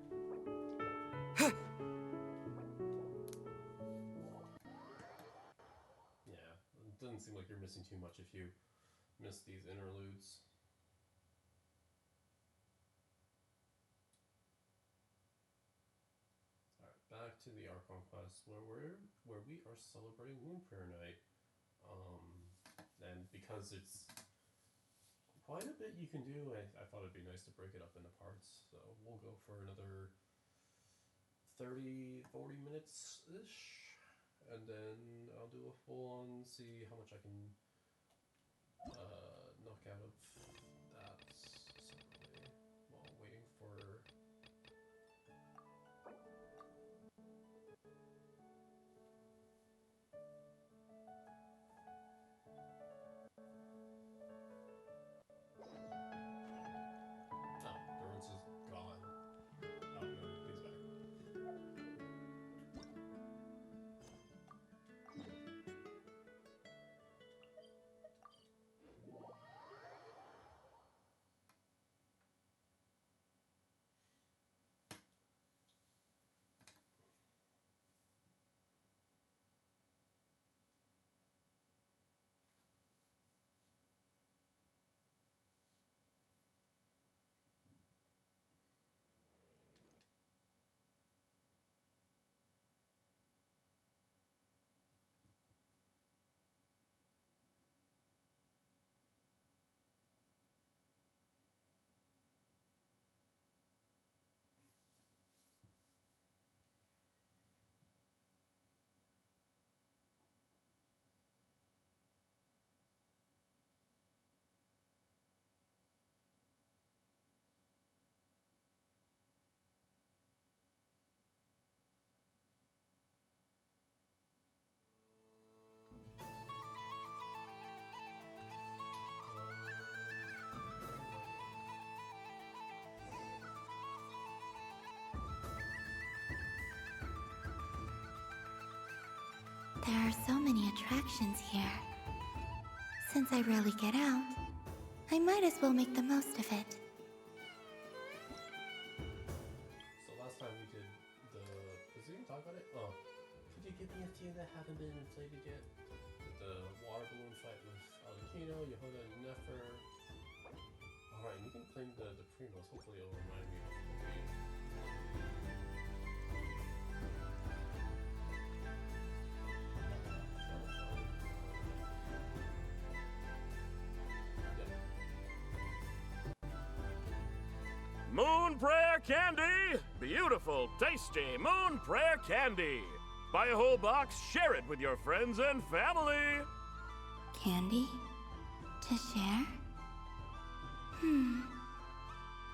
Yeah, it doesn't seem like you're missing too much if you miss these interludes. Back to the Archon quest, where we are celebrating Moon Prayer Night, and because it's quite a bit you can do, I thought it'd be nice to break it up into parts. So we'll go for another 30-40 minutes ish, and then I'll do a full on, see how much I can knock out of that separately while waiting for. Durin's is gone. There are so many attractions here. Since I rarely get out, I might as well make the most of it. So last time we did the... Did we even talk about it? Oh. Could you get me a few that haven't been inflated yet? The water balloon fight with Alakino, Yehoda, and Nefer. Alright, and you can claim the Primos. Hopefully it'll remind me of what we... Moon Prayer Candy! Beautiful, tasty Moon Prayer Candy! Buy a whole box, share it with your friends and family! Candy? To share?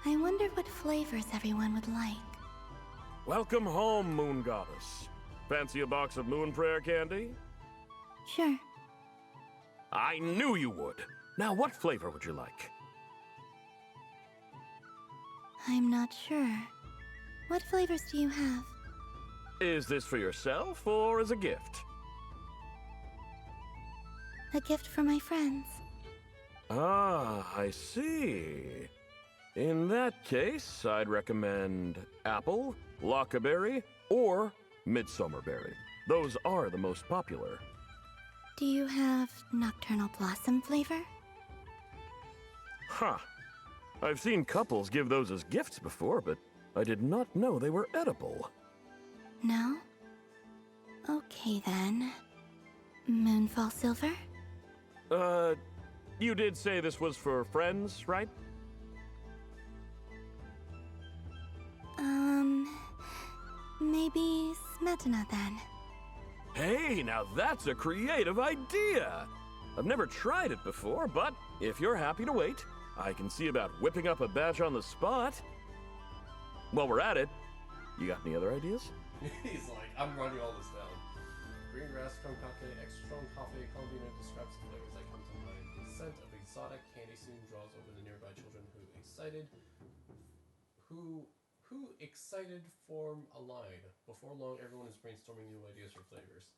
I wonder what flavors everyone would like. Welcome home, Moon Goddess. Fancy a box of Moon Prayer Candy? Sure. I knew you would. Now, what flavor would you like? I'm not sure. What flavors do you have? Is this for yourself or as a gift? A gift for my friends. Ah, I see. In that case, I'd recommend apple, lockaberry, or midsummerberry. Those are the most popular. Do you have nocturnal blossom flavor? Huh. I've seen couples give those as gifts before, but I did not know they were edible. No? Okay then. Moonfall silver? You did say this was for friends, right? Maybe smetana then. Hey, now that's a creative idea! I've never tried it before, but if you're happy to wait, I can see about whipping up a batch on the spot. While we're at it, you got any other ideas? He's like, I'm writing all this down. Green grass, strong coffee, extra strong coffee, Colombina describes the flavors that come to mind. The scent of exotic candy soon draws over the nearby children who excited form a line. Before long, everyone is brainstorming new ideas for flavors.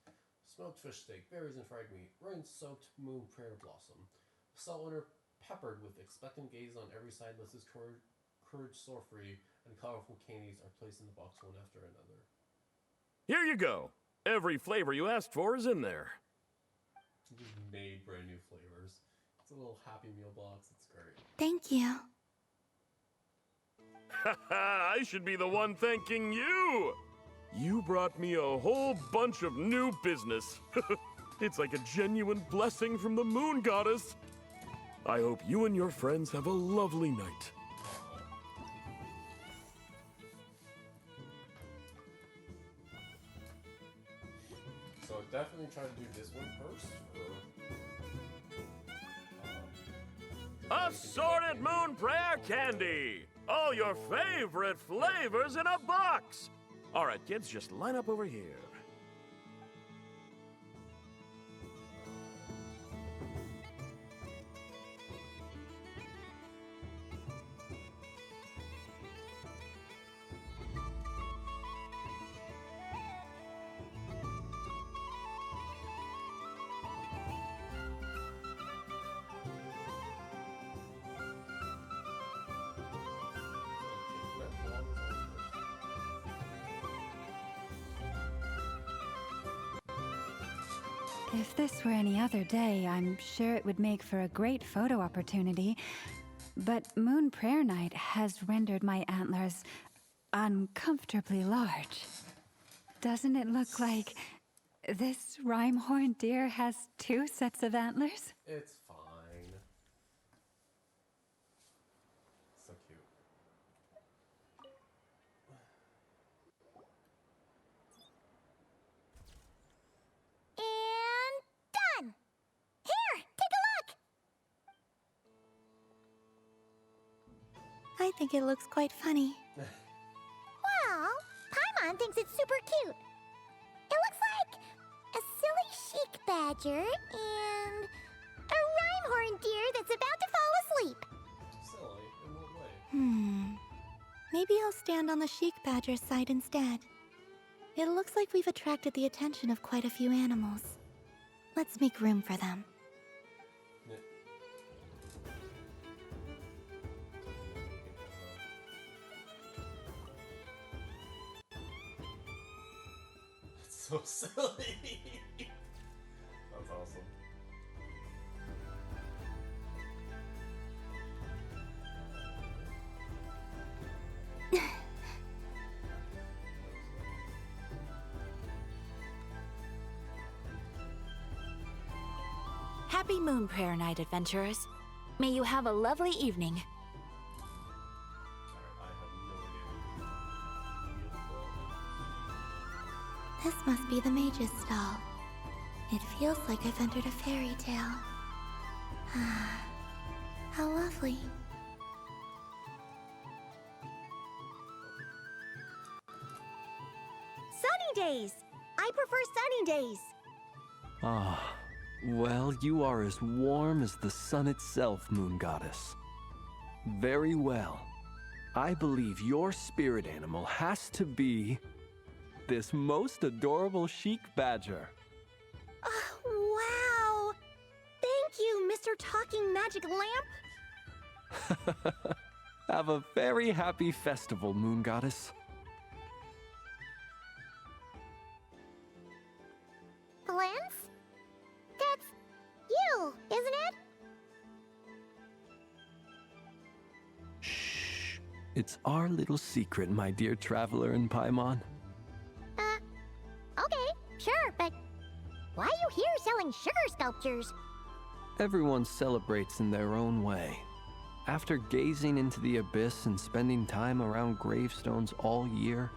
Smoked fish steak, berries and fried meat, rain-soaked moon prayer blossom. Saltwater peppered with expectant gaze on every side lest his courage soar free, and colorful candies are placed in the box one after another. Here you go. Every flavor you asked for is in there. He just made brand new flavors. It's a little Happy Meal box. It's great. Thank you. Haha, I should be the one thanking you! You brought me a whole bunch of new business. It's like a genuine blessing from the Moon Goddess. I hope you and your friends have a lovely night. So definitely try to do this one first. Assorted Moon Prayer Candy! All your favorite flavors in a box! All right, kids, just line up over here. If this were any other day, I'm sure it would make for a great photo opportunity. But Moon Prayer Night has rendered my antlers uncomfortably large. Doesn't it look like this rhyme-horned deer has 2 sets of antlers? It's fine. So cute. And done! Here, take a look! I think it looks quite funny. Well, Paimon thinks it's super cute. It looks like a silly chic badger and a rhyme-horned deer that's about to fall asleep. Silly? In what way? Maybe I'll stand on the chic badger's side instead. It looks like we've attracted the attention of quite a few animals. Let's make room for them. It's so silly. That's awesome. Happy Moon Prayer Night, adventurers. May you have a lovely evening. This must be the mage's stall. It feels like I've entered a fairy tale. Ah, how lovely. Sunny days! I prefer sunny days. Ah, well, you are as warm as the sun itself, Moon Goddess. Very well. I believe your spirit animal has to be this most adorable chic badger. Wow! Thank you, Mr. Talking Magic Lamp. Have a very happy festival, Moon Goddess. Glance? That's you, isn't it? Shh. It's our little secret, my dear traveler in Paimon. Okay, sure, but why are you here selling sugar sculptures? Everyone celebrates in their own way. After gazing into the abyss and spending time around gravestones all year,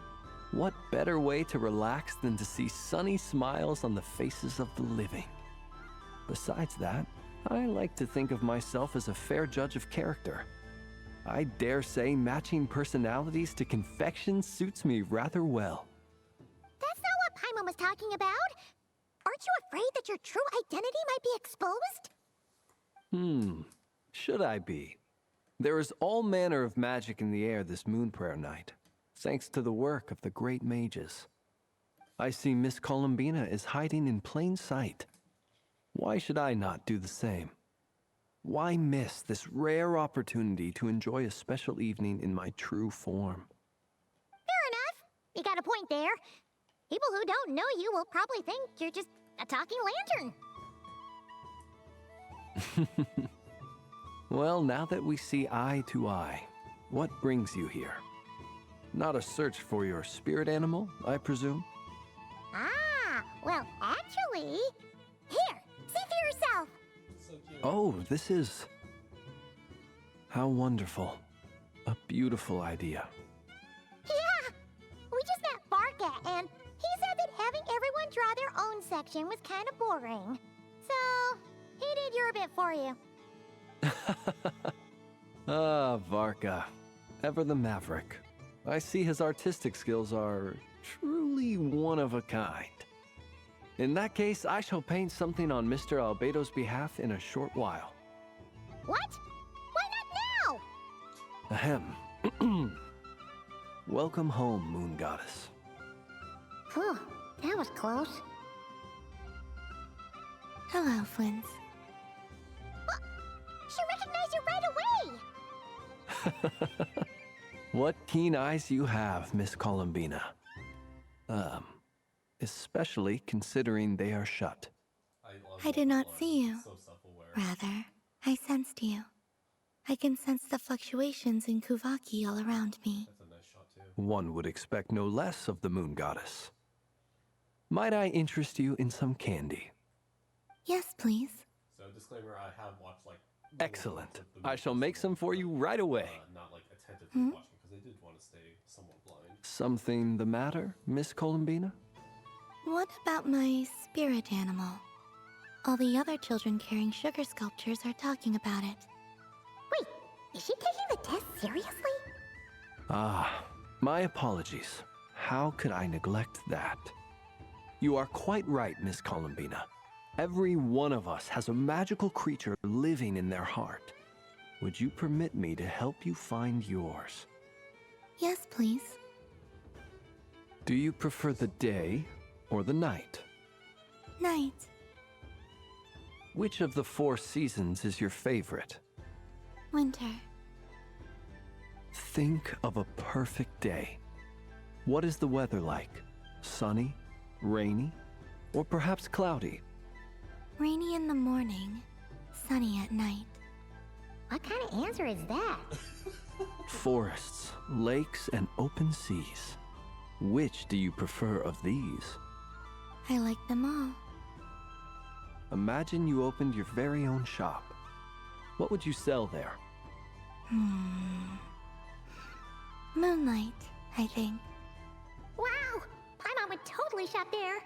what better way to relax than to see sunny smiles on the faces of the living? Besides that, I like to think of myself as a fair judge of character. I dare say matching personalities to confection suits me rather well. That's not what Paimon was talking about. Aren't you afraid that your true identity might be exposed? Should I be? There is all manner of magic in the air this moon prayer night, thanks to the work of the great mages. I see Miss Columbina is hiding in plain sight. Why should I not do the same? Why miss this rare opportunity to enjoy a special evening in my true form? Fair enough. You got a point there. People who don't know you will probably think you're just a talking lantern. Well, now that we see eye to eye, what brings you here? Not a search for your spirit animal, I presume? Ah, well, actually... Here, see for yourself. So cute. Oh, this is... How wonderful. A beautiful idea. Yeah, we just met Barca, and he said that having everyone draw their own section was kind of boring. So, he did your bit for you. Ah, Varka. Ever the maverick. I see his artistic skills are truly one of a kind. In that case, I shall paint something on Mr. Albedo's behalf in a short while. What? Why not now? Ahem. Welcome home, Moon Goddess. Whew, that was close. Hello, Flins. She recognized you right away! What keen eyes you have, Miss Columbina. Especially considering they are shut. I did not see you. Rather, I sensed you. I can sense the fluctuations in Kuvaki all around me. That's a nice shot too. One would expect no less of the Moon Goddess. Might I interest you in some candy? Yes, please. So disclaimer, I have watched like... Excellent. I shall make some for you right away. Not like attentively watching, because I did want to stay somewhat blind. Something the matter, Miss Columbina? What about my spirit animal? All the other children carrying sugar sculptures are talking about it. Wait, is she taking the test seriously? Ah, my apologies. How could I neglect that? You are quite right, Miss Columbina. Every one of us has a magical creature living in their heart. Would you permit me to help you find yours? Yes, please. Do you prefer the day or the night? Night. Which of the 4 seasons is your favorite? Winter. Think of a perfect day. What is the weather like? Sunny, rainy, or perhaps cloudy? Rainy in the morning, sunny at night. What kind of answer is that? Forests, lakes, and open seas. Which do you prefer of these? I like them all. Imagine you opened your very own shop. What would you sell there? Moonlight, I think. Wow! Paimon would totally shop there.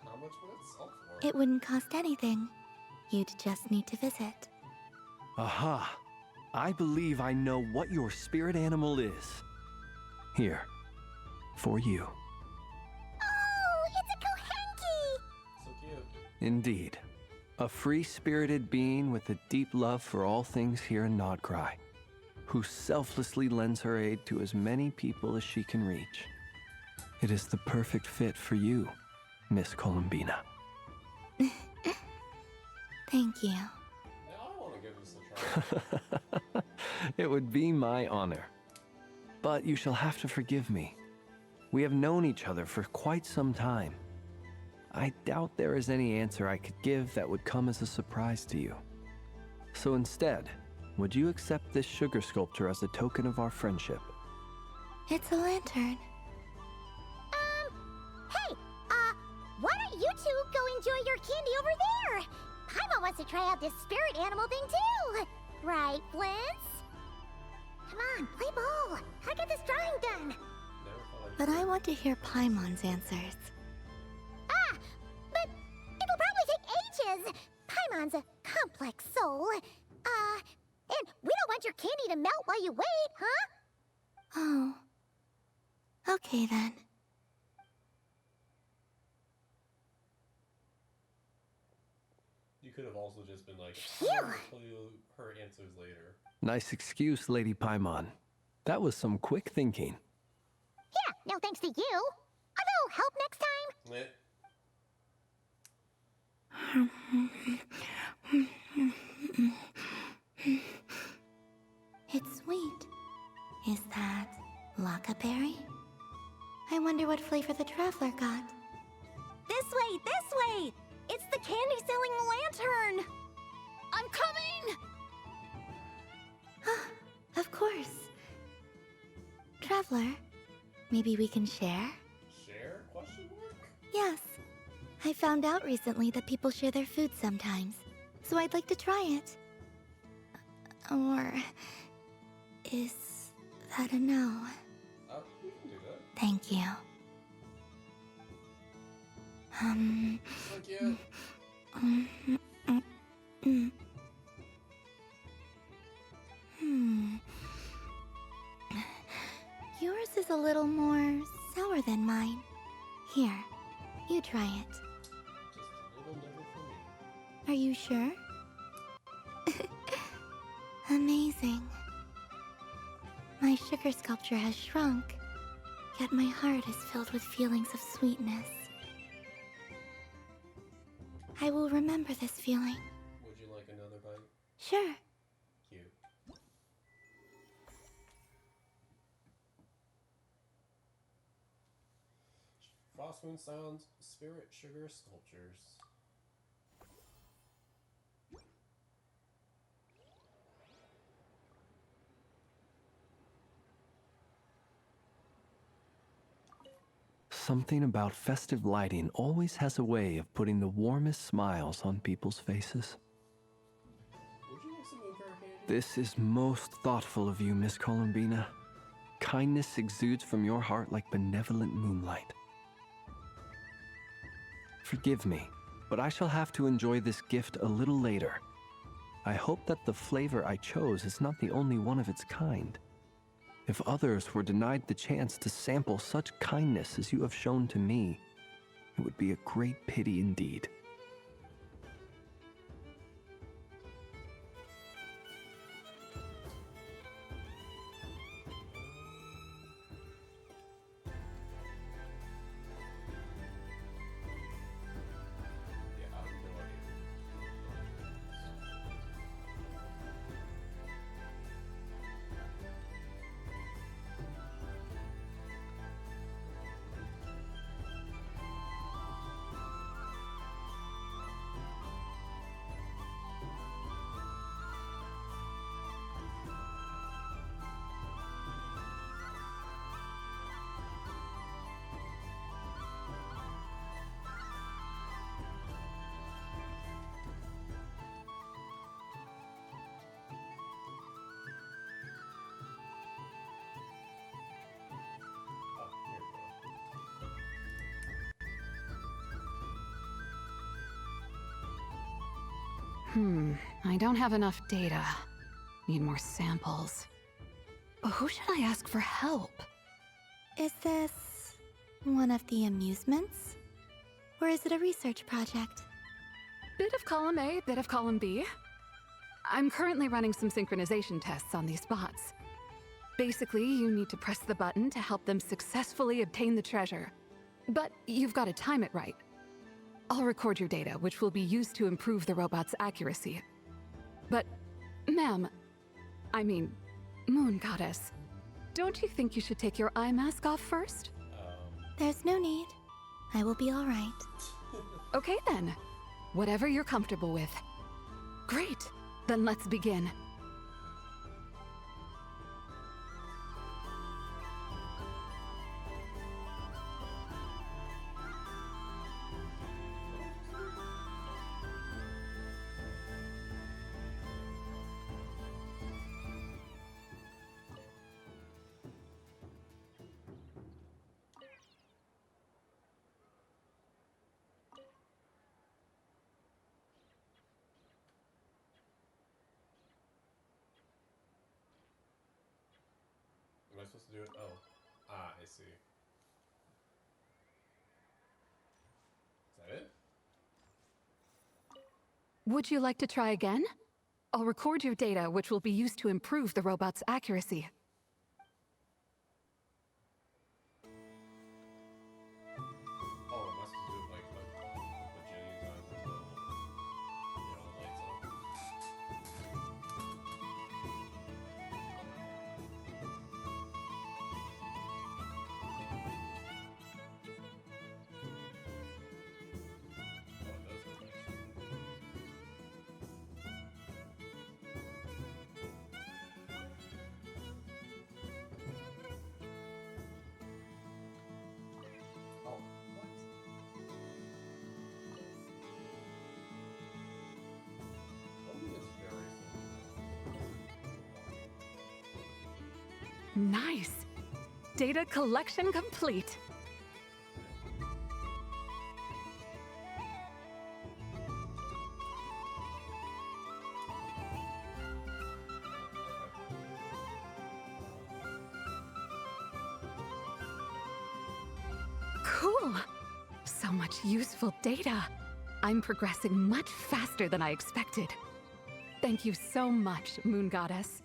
How much would it sell for? It wouldn't cost anything. You'd just need to visit. Aha! I believe I know what your spirit animal is. Here, for you. Oh, it's a Kohenki! So cute. Indeed. A free-spirited being with a deep love for all things here in Krai, who selflessly lends her aid to as many people as she can reach. It is the perfect fit for you, Miss Columbina. Thank you. Yeah, I want to give this a try. It would be my honor. But you shall have to forgive me. We have known each other for quite some time. I doubt there is any answer I could give that would come as a surprise to you. So instead, would you accept this sugar sculpture as a token of our friendship? It's a lantern. Hey, why don't you two go enjoy your candy over there? Paimon wants to try out this spirit animal thing too. Right, Flint's? Come on, play ball. I get this drawing done. But I want to hear Paimon's answers. But it'll probably take ages. Paimon's a complex soul. And we don't want your candy to melt while you wait, huh? Oh. Okay then. You could have also just been like, Phew. I'll tell you her answers later. Nice excuse, Lady Paimon. That was some quick thinking. Yeah, no thanks to you. A little help next time. Eh. It's sweet. Is that Lockaberry? I wonder what flavor the traveler got. This way, this way! It's the candy-selling lantern! I'm coming! Of course. Traveler, maybe we can share? Share? Question mark? Yes. I found out recently that people share their food sometimes, so I'd like to try it. Or is that a no? We can do that. Thank you. So cute. Yours is a little more sour than mine. Here, you try it. Just a little nibble for me. Are you sure? Amazing. My sugar sculpture has shrunk, yet my heart is filled with feelings of sweetness. I will remember this feeling. Would you like another bite? Sure. Cute. Frostmoon Sounds Spirit Sugar Sculptures. Something about festive lighting always has a way of putting the warmest smiles on people's faces. Would you like some moonfire candy? This is most thoughtful of you, Miss Columbina. Kindness exudes from your heart like benevolent moonlight. Forgive me, but I shall have to enjoy this gift a little later. I hope that the flavor I chose is not the only one of its kind. If others were denied the chance to sample such kindness as you have shown to me, it would be a great pity indeed. I don't have enough data. Need more samples. Who should I ask for help? Is this one of the amusements? Or is it a research project? Bit of column A, bit of column B. I'm currently running some synchronization tests on these bots. Basically, you need to press the button to help them successfully obtain the treasure. But you've got to time it right. I'll record your data, which will be used to improve the robot's accuracy. But, ma'am, I mean, Moon Goddess, don't you think you should take your eye mask off first? There's no need. I will be all right. Okay then. Whatever you're comfortable with. Great. Then let's begin. Am I supposed to do it? Oh. Ah, I see. Is that it? Would you like to try again? I'll record your data, which will be used to improve the robot's accuracy. Oh, I must do it like a bajillion times until, you know, it lights up. Nice! Data collection complete. Cool! So much useful data. I'm progressing much faster than I expected. Thank you so much, Moon Goddess.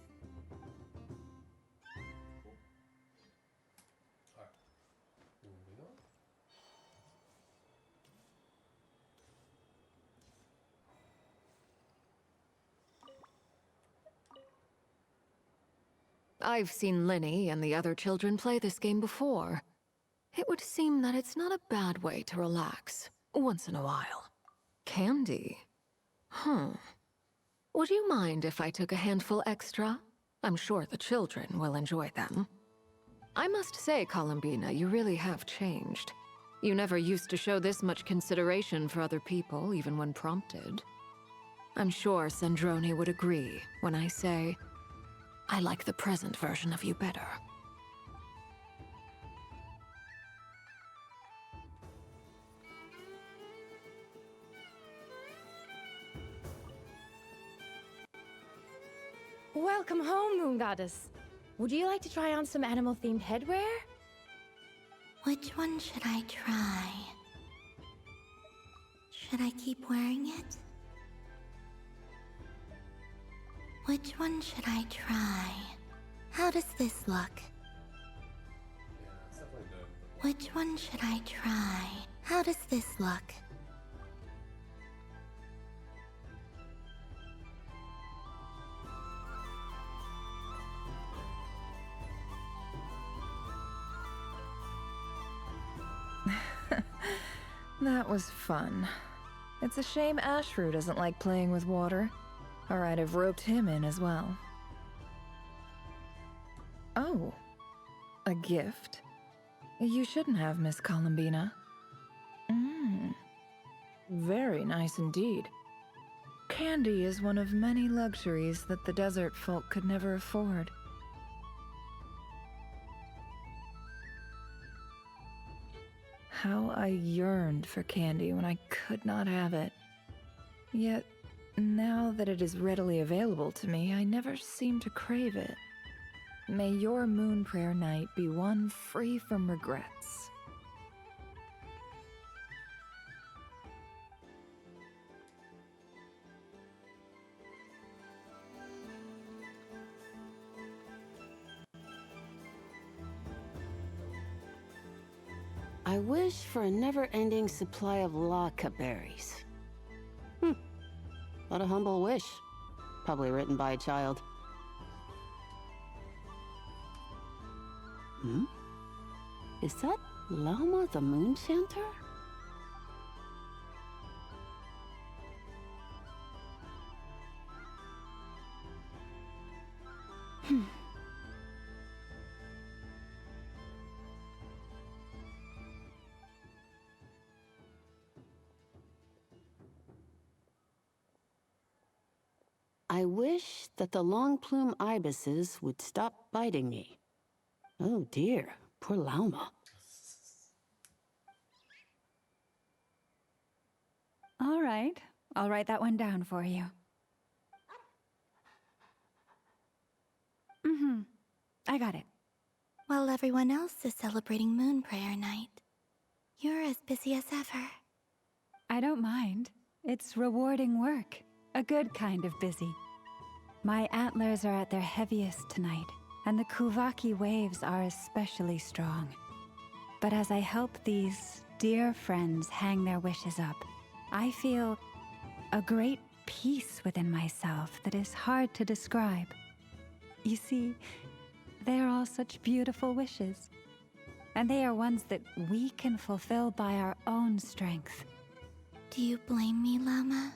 I've seen Linny and the other children play this game before. It would seem that it's not a bad way to relax, once in a while. Candy? Would you mind if I took a handful extra? I'm sure the children will enjoy them. I must say, Columbina, you really have changed. You never used to show this much consideration for other people, even when prompted. I'm sure Sandrone would agree when I say, I like the present version of you better. Welcome home, Moon Goddess. Would you like to try on some animal-themed headwear? Which one should I try? Should I keep wearing it? Which one should I try? How does this look? Which one should I try? How does this look? That was fun. It's a shame Ashru doesn't like playing with water, or I'd have roped him in as well. Oh, a gift? You shouldn't have, Miss Columbina. Very nice indeed. Candy is one of many luxuries that the desert folk could never afford. How I yearned for candy when I could not have it. Yet, now that it is readily available to me, I never seem to crave it. May your moon prayer night be one free from regrets. I wish for a never-ending supply of laka berries. What a humble wish. Probably written by a child. Is that Lama the Moon Chanter? I wish that the long plume ibises would stop biting me. Oh dear, poor Lauma. All right, I'll write that one down for you. I got it. While everyone else is celebrating Moon Prayer Night, you're as busy as ever. I don't mind. It's rewarding work. A good kind of busy. My antlers are at their heaviest tonight, and the Kuvaki waves are especially strong. But as I help these dear friends hang their wishes up, I feel a great peace within myself that is hard to describe. You see, they are all such beautiful wishes, and they are ones that we can fulfill by our own strength. Do you blame me, Lama?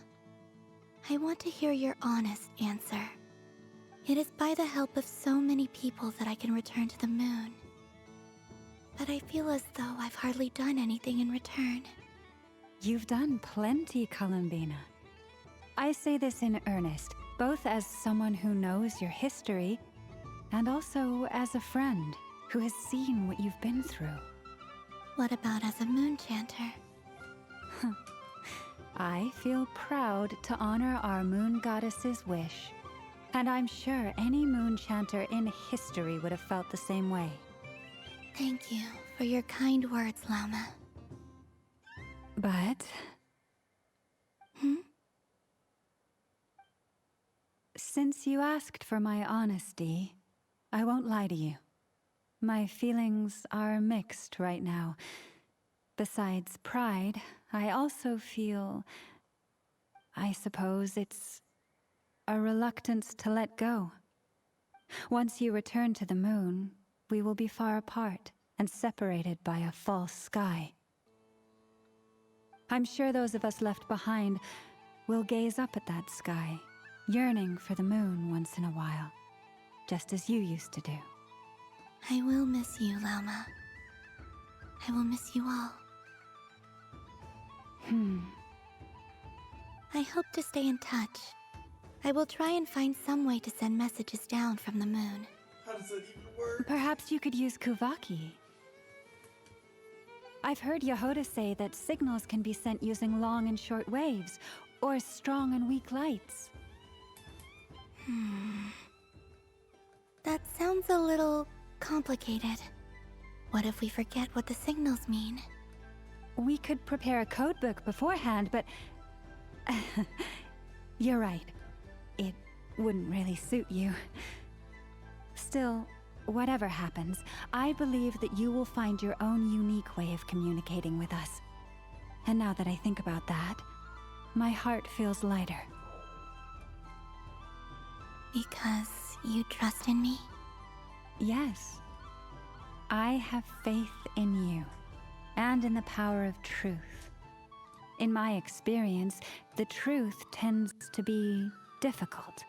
I want to hear your honest answer. It is by the help of so many people that I can return to the moon. But I feel as though I've hardly done anything in return. You've done plenty, Columbina. I say this in earnest, both as someone who knows your history, and also as a friend who has seen what you've been through. What about as a moon chanter? I feel proud to honor our moon goddess's wish, and I'm sure any moon chanter in history would have felt the same way. Thank you for your kind words, Lama. But... Since you asked for my honesty, I won't lie to you. My feelings are mixed right now. Besides pride, I also feel... I suppose it's a reluctance to let go. Once you return to the moon, we will be far apart and separated by a false sky. I'm sure those of us left behind will gaze up at that sky, yearning for the moon once in a while, just as you used to do. I will miss you, Lama. I will miss you all. I hope to stay in touch. I will try and find some way to send messages down from the moon. How does that even work? Perhaps you could use Kuvaki. I've heard Yehoda say that signals can be sent using long and short waves, or strong and weak lights. That sounds a little complicated. What if we forget what the signals mean? We could prepare a codebook beforehand, but... You're right. It wouldn't really suit you. Still, whatever happens, I believe that you will find your own unique way of communicating with us. And now that I think about that, my heart feels lighter. Because you trust in me? Yes. I have faith in you, and in the power of truth. In my experience, the truth tends to be difficult,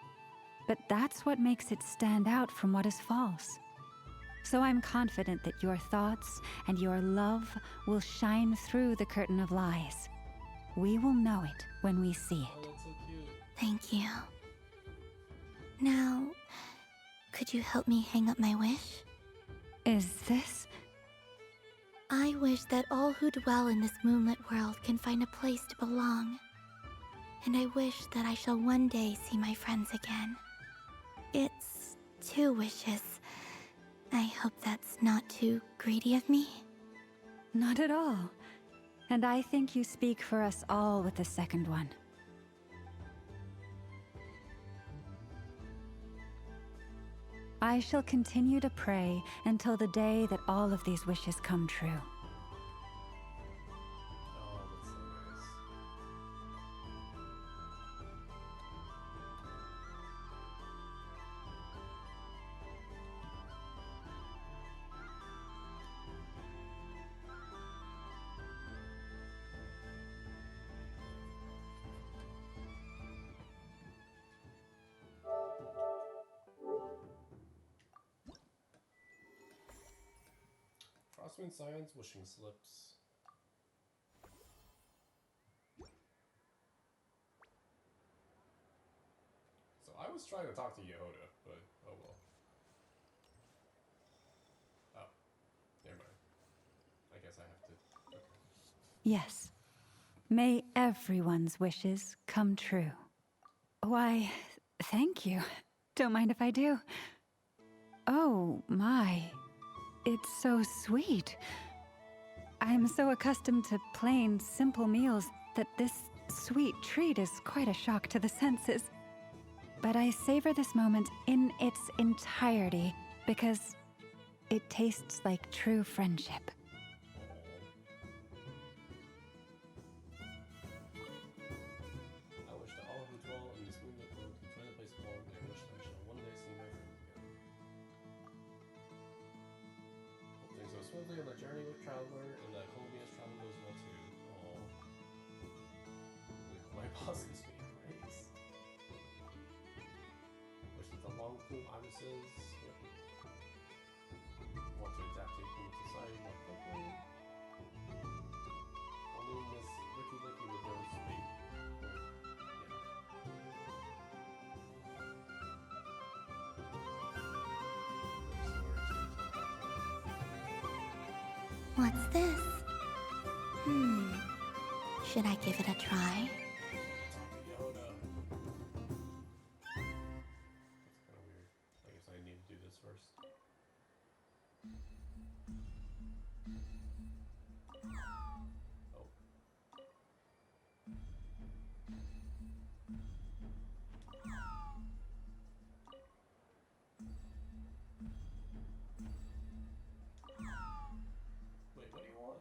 but that's what makes it stand out from what is false. So I'm confident that your thoughts and your love will shine through the curtain of lies. We will know it when we see it. Thank you. Now, could you help me hang up my wish? Is this? I wish that all who dwell in this moonlit world can find a place to belong. and I wish that I shall one day see my friends again. It's 2 wishes. I hope that's not too greedy of me. Not at all. And I think you speak for us all with the second one. I shall continue to pray until the day that all of these wishes come true. Oh, that's so nice. Crosswind Science wishing slips. So I was trying to talk to Yehoda, but oh well. Oh, never mind. I guess I have to. Okay. Yes. May everyone's wishes come true. Why, thank you. Don't mind if I do. Oh, my. It's so sweet. I'm so accustomed to plain, simple meals that this sweet treat is quite a shock to the senses. But I savor this moment in its entirety because it tastes like true friendship. I wish that all who dwell in this moonlit world can find a place of home, and I wish that I shall one day see my friends again. Hope things go smoothly on the journey with Traveler, and that Columbia's travel goes well too. Aww. My boss gives me praise. Wish that the long plume ibises want to adapt to human society more quickly. Only Miss Licky Licky would learn to speak. What's this? Should I give it a try? That's kind of weird. I guess I need to do this first. Oh. Wait, what do you want?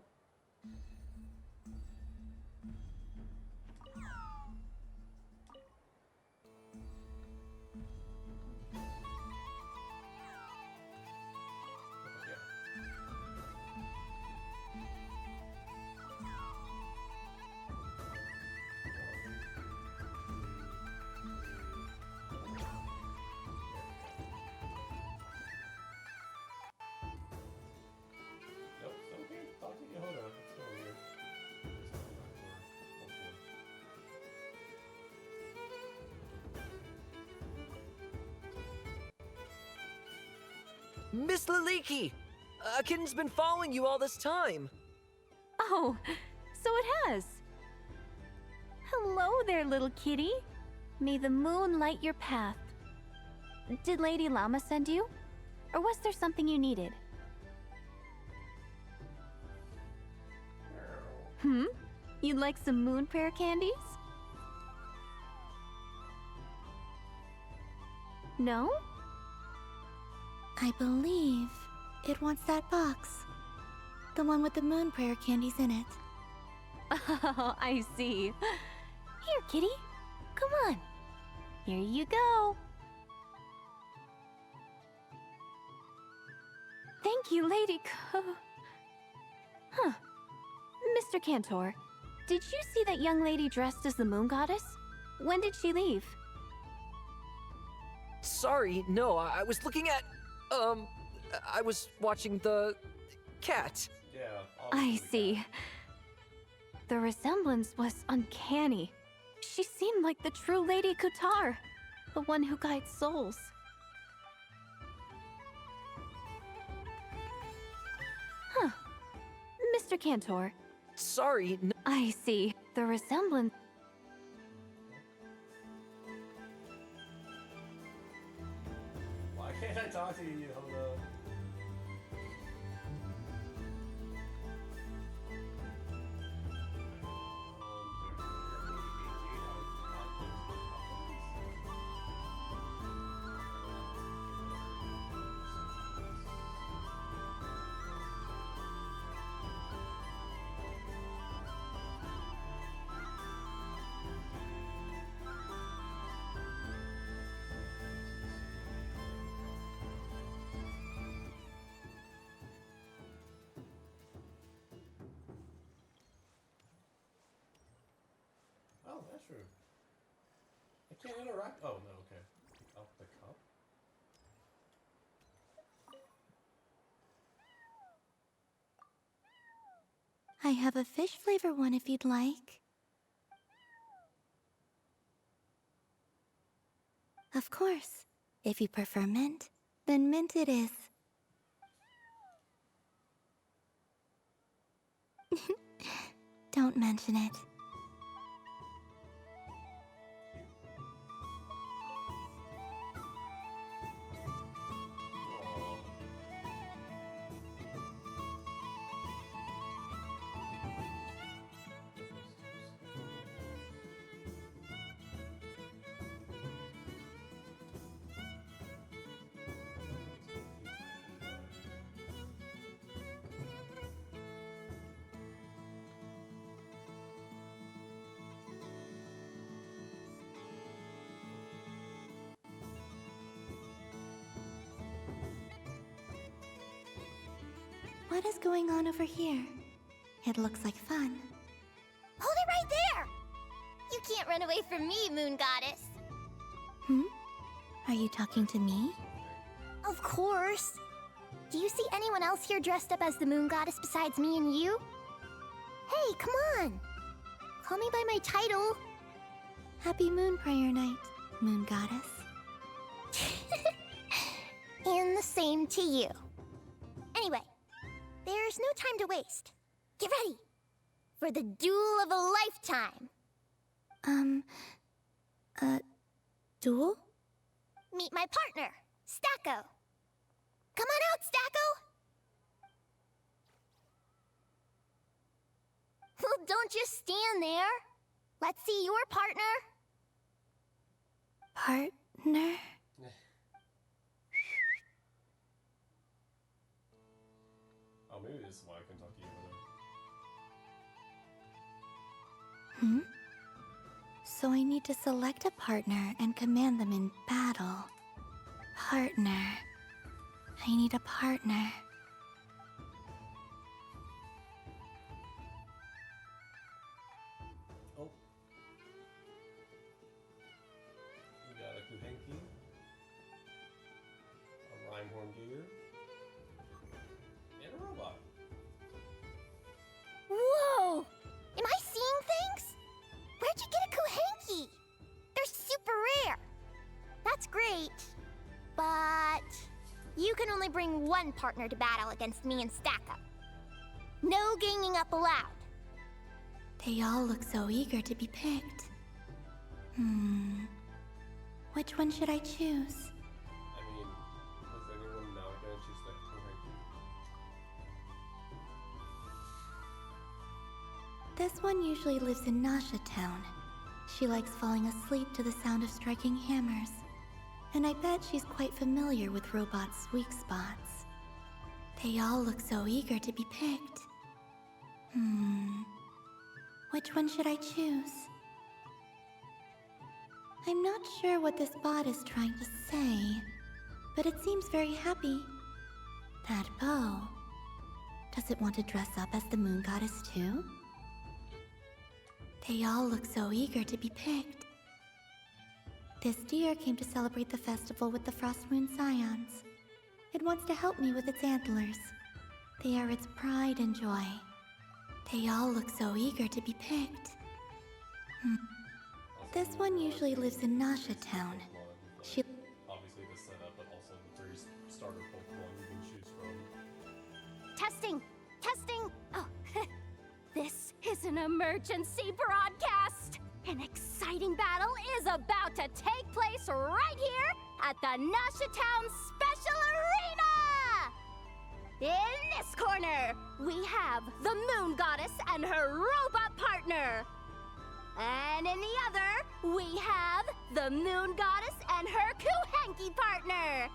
Nope, still can't talk to Yehoda. That's kind of weird. Just come back for hopefully. Miss Liliki! A kitten's been following you all this time. Oh, so it has. Hello there, little kitty. May the moon light your path. Did Lady Llama send you? Or was there something you needed? You'd like some moon prayer candies? No? I believe it wants that box. The one with the moon prayer candies in it. Oh, I see. Here, kitty. Come on. Here you go. Thank you, Lady Huh. Mr. Cantor, did you see that young lady dressed as the moon goddess? When did she leave? Sorry, no, I was looking at... I was watching the... cat. Yeah, I see. The resemblance was uncanny. She seemed like the true Lady Kutar, the one who guides souls. Huh. Mr. Cantor. Sorry, no. I see. The resemblance... can't I talk to you, Hoda? Oh, that's true. I can't interact. Oh, no, okay. Out the cup? I have a fish flavor one if you'd like. Of course. If you prefer mint, then mint it is. Don't mention it. What is going on over here? It looks like fun. Hold it right there! You can't run away from me, Moon Goddess. Hmm? Are you talking to me? Of course. Do you see anyone else here dressed up as the Moon Goddess besides me and you? Hey, come on! Call me by my title. Happy Moon Prayer Night, Moon Goddess. And the same to you. Anyway, there's no time to waste. Get ready for the duel of a lifetime. Duel? Meet my partner, Stacko. Come on out, Stacko! Well, don't just stand there. Let's see your partner. Partner? Oh, maybe this is why I can talk to you Hmm? So I need to select a partner and command them in battle. Partner. I need a partner. Oh. We got a Kuhenki, a Rhyhorn Deer, and a robot. Whoa! Am I seeing things? Where'd you get a Kuhenki? They're super rare. That's great. But you can only bring one partner to battle against me and Stacko. No ganging up allowed. They all look so eager to be picked. Which one should I choose? I mean, was anyone not gonna choose the Kuhenki? This one usually lives in Nasha Town. She likes falling asleep to the sound of striking hammers. And I bet she's quite familiar with robots' weak spots. They all look so eager to be picked. Which one should I choose? I'm not sure what this bot is trying to say, but it seems very happy. That bow. Does it want to dress up as the Moon Goddess too? They all look so eager to be picked. This deer came to celebrate the festival with the Frost Moon Scions. It wants to help me with its antlers. They are its pride and joy. They all look so eager to be picked. This one usually lives in Nasha Town. She... Obviously the setup, but also the 3 starter Pokemon you can choose from. Testing! Testing! Oh, this is an emergency broadcast! An exciting battle is about to take place right here at the Nasha Town In this corner, we have the Moon Goddess and her robot partner. And in the other, we have the Moon Goddess and her Kuhenki partner.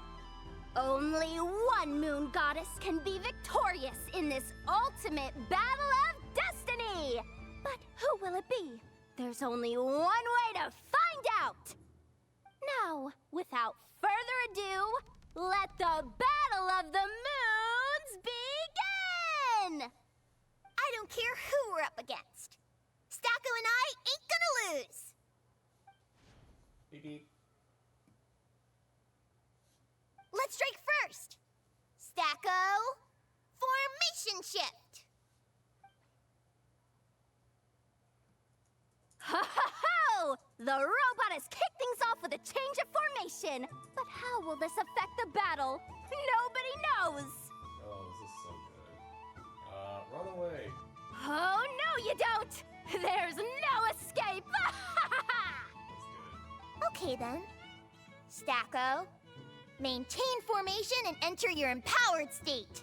Only one Moon Goddess can be victorious in this ultimate battle of destiny. But who will it be? There's only one way to find out. Now, without further ado, let the Battle of the Moons begin! I don't care who we're up against. Stacko and I ain't gonna lose. Beep beep. Let's strike first. Stacko, formation shift. Ho ho ho! The robot has kicked things off with a change of formation. But how will this affect the battle? Nobody knows. Oh, this is so good. Run away. Oh, no you don't! There's no escape! Okay then. Stacko, maintain formation and enter your empowered state.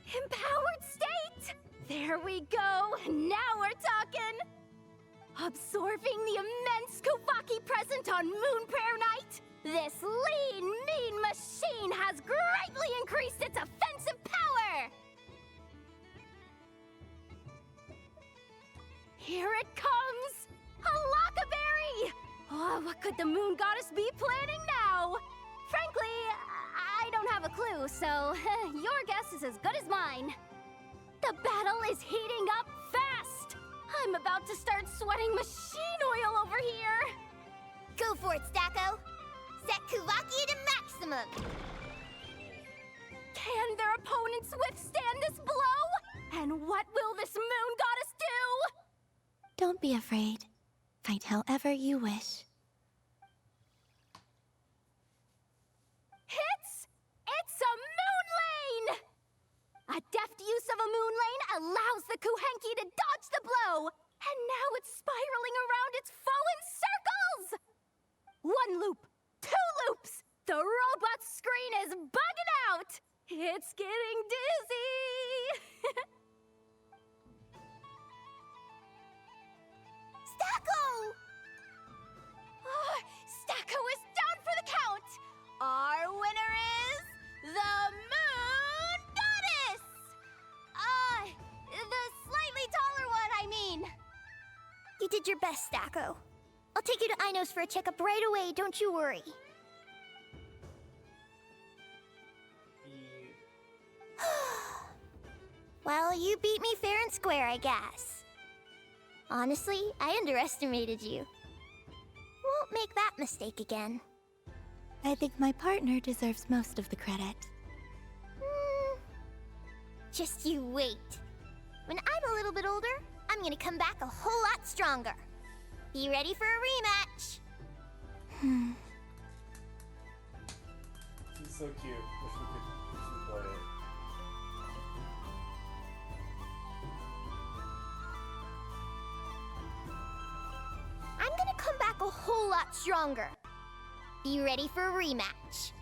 Empowered state? There we go. Now we're talking. Absorbing the immense Kuvaki present on Moon Prayer Night, this lean, mean machine has greatly increased its offensive power. Here it comes! A Lockaberry! Oh, what could the Moon Goddess be planning now? Frankly, I don't have a clue, so your guess is as good as mine. The battle is heating up fast! I'm about to start sweating machine oil over here! Go for it, Stacko! Set Kuvaki to maximum! Can their opponents withstand this blow? And what will this Moon Goddess do? Don't be afraid. Fight however you wish. It's a moon lane! A deft use of a moon lane allows the Kuhenki to dodge the blow, and now it's spiraling around its foe in circles! One loop, two loops, the robot's screen is bugging out! It's getting dizzy! Stacko! Oh, Stacko is down for the count! Our winner is the Moon Goddess! The slightly taller one, I mean. You did your best, Stacko. I'll take you to Ainos for a checkup right away, don't you worry. Well, you beat me fair and square, I guess. Honestly, I underestimated you. Won't make that mistake again. I think my partner deserves most of the credit. Just you wait. When I'm a little bit older, I'm gonna come back a whole lot stronger. Be ready for a rematch. She's so cute. Wish we could play it. I'm gonna come back a whole lot stronger. Be ready for a rematch.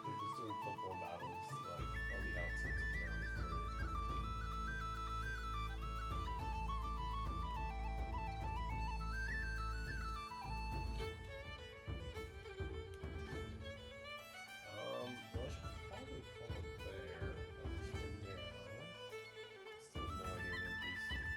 They're just doing Pokemon battles like on the outskirts of town. It's great. Well, I should probably call it there, at least for now. Still have no idea where these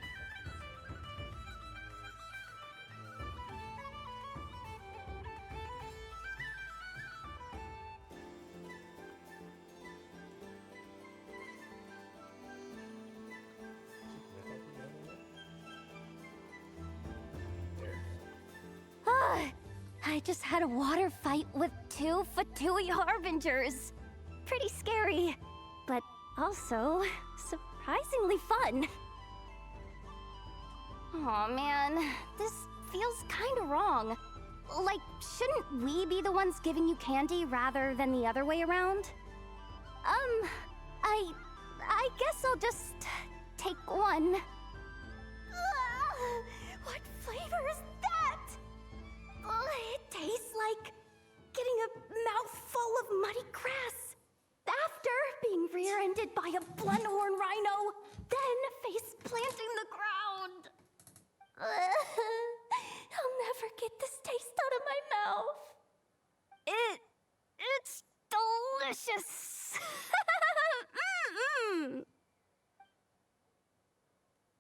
I just had a water fight with two Fatui Harbingers. Pretty scary, but also surprisingly fun. Aw, man, this feels kinda wrong. Like, shouldn't we be the ones giving you candy rather than the other way around? I guess I'll just take one. What flavor is that? It tastes like getting a mouthful of muddy grass. After being rear-ended by a blunt-horn rhino, then face planting the ground. I'll never get this taste out of my mouth. It's delicious.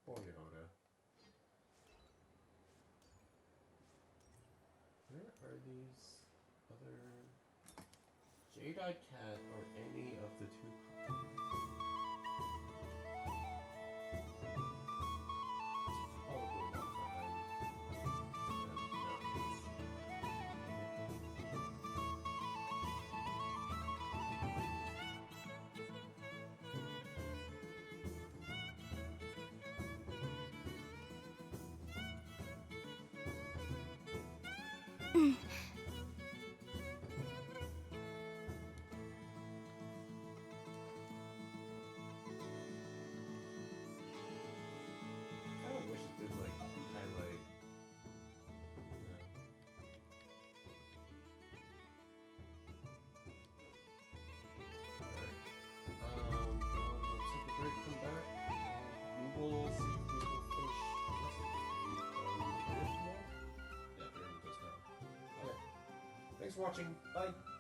Poor Yoda. Where are these other Jade-Eyed Cat or any of the two puppies? Probably not behind. I kind of wish it did like highlight. We'll take a break, come back. We will see if we can finish the rest of the video. Yeah, just now. Okay. Thanks for watching. Bye.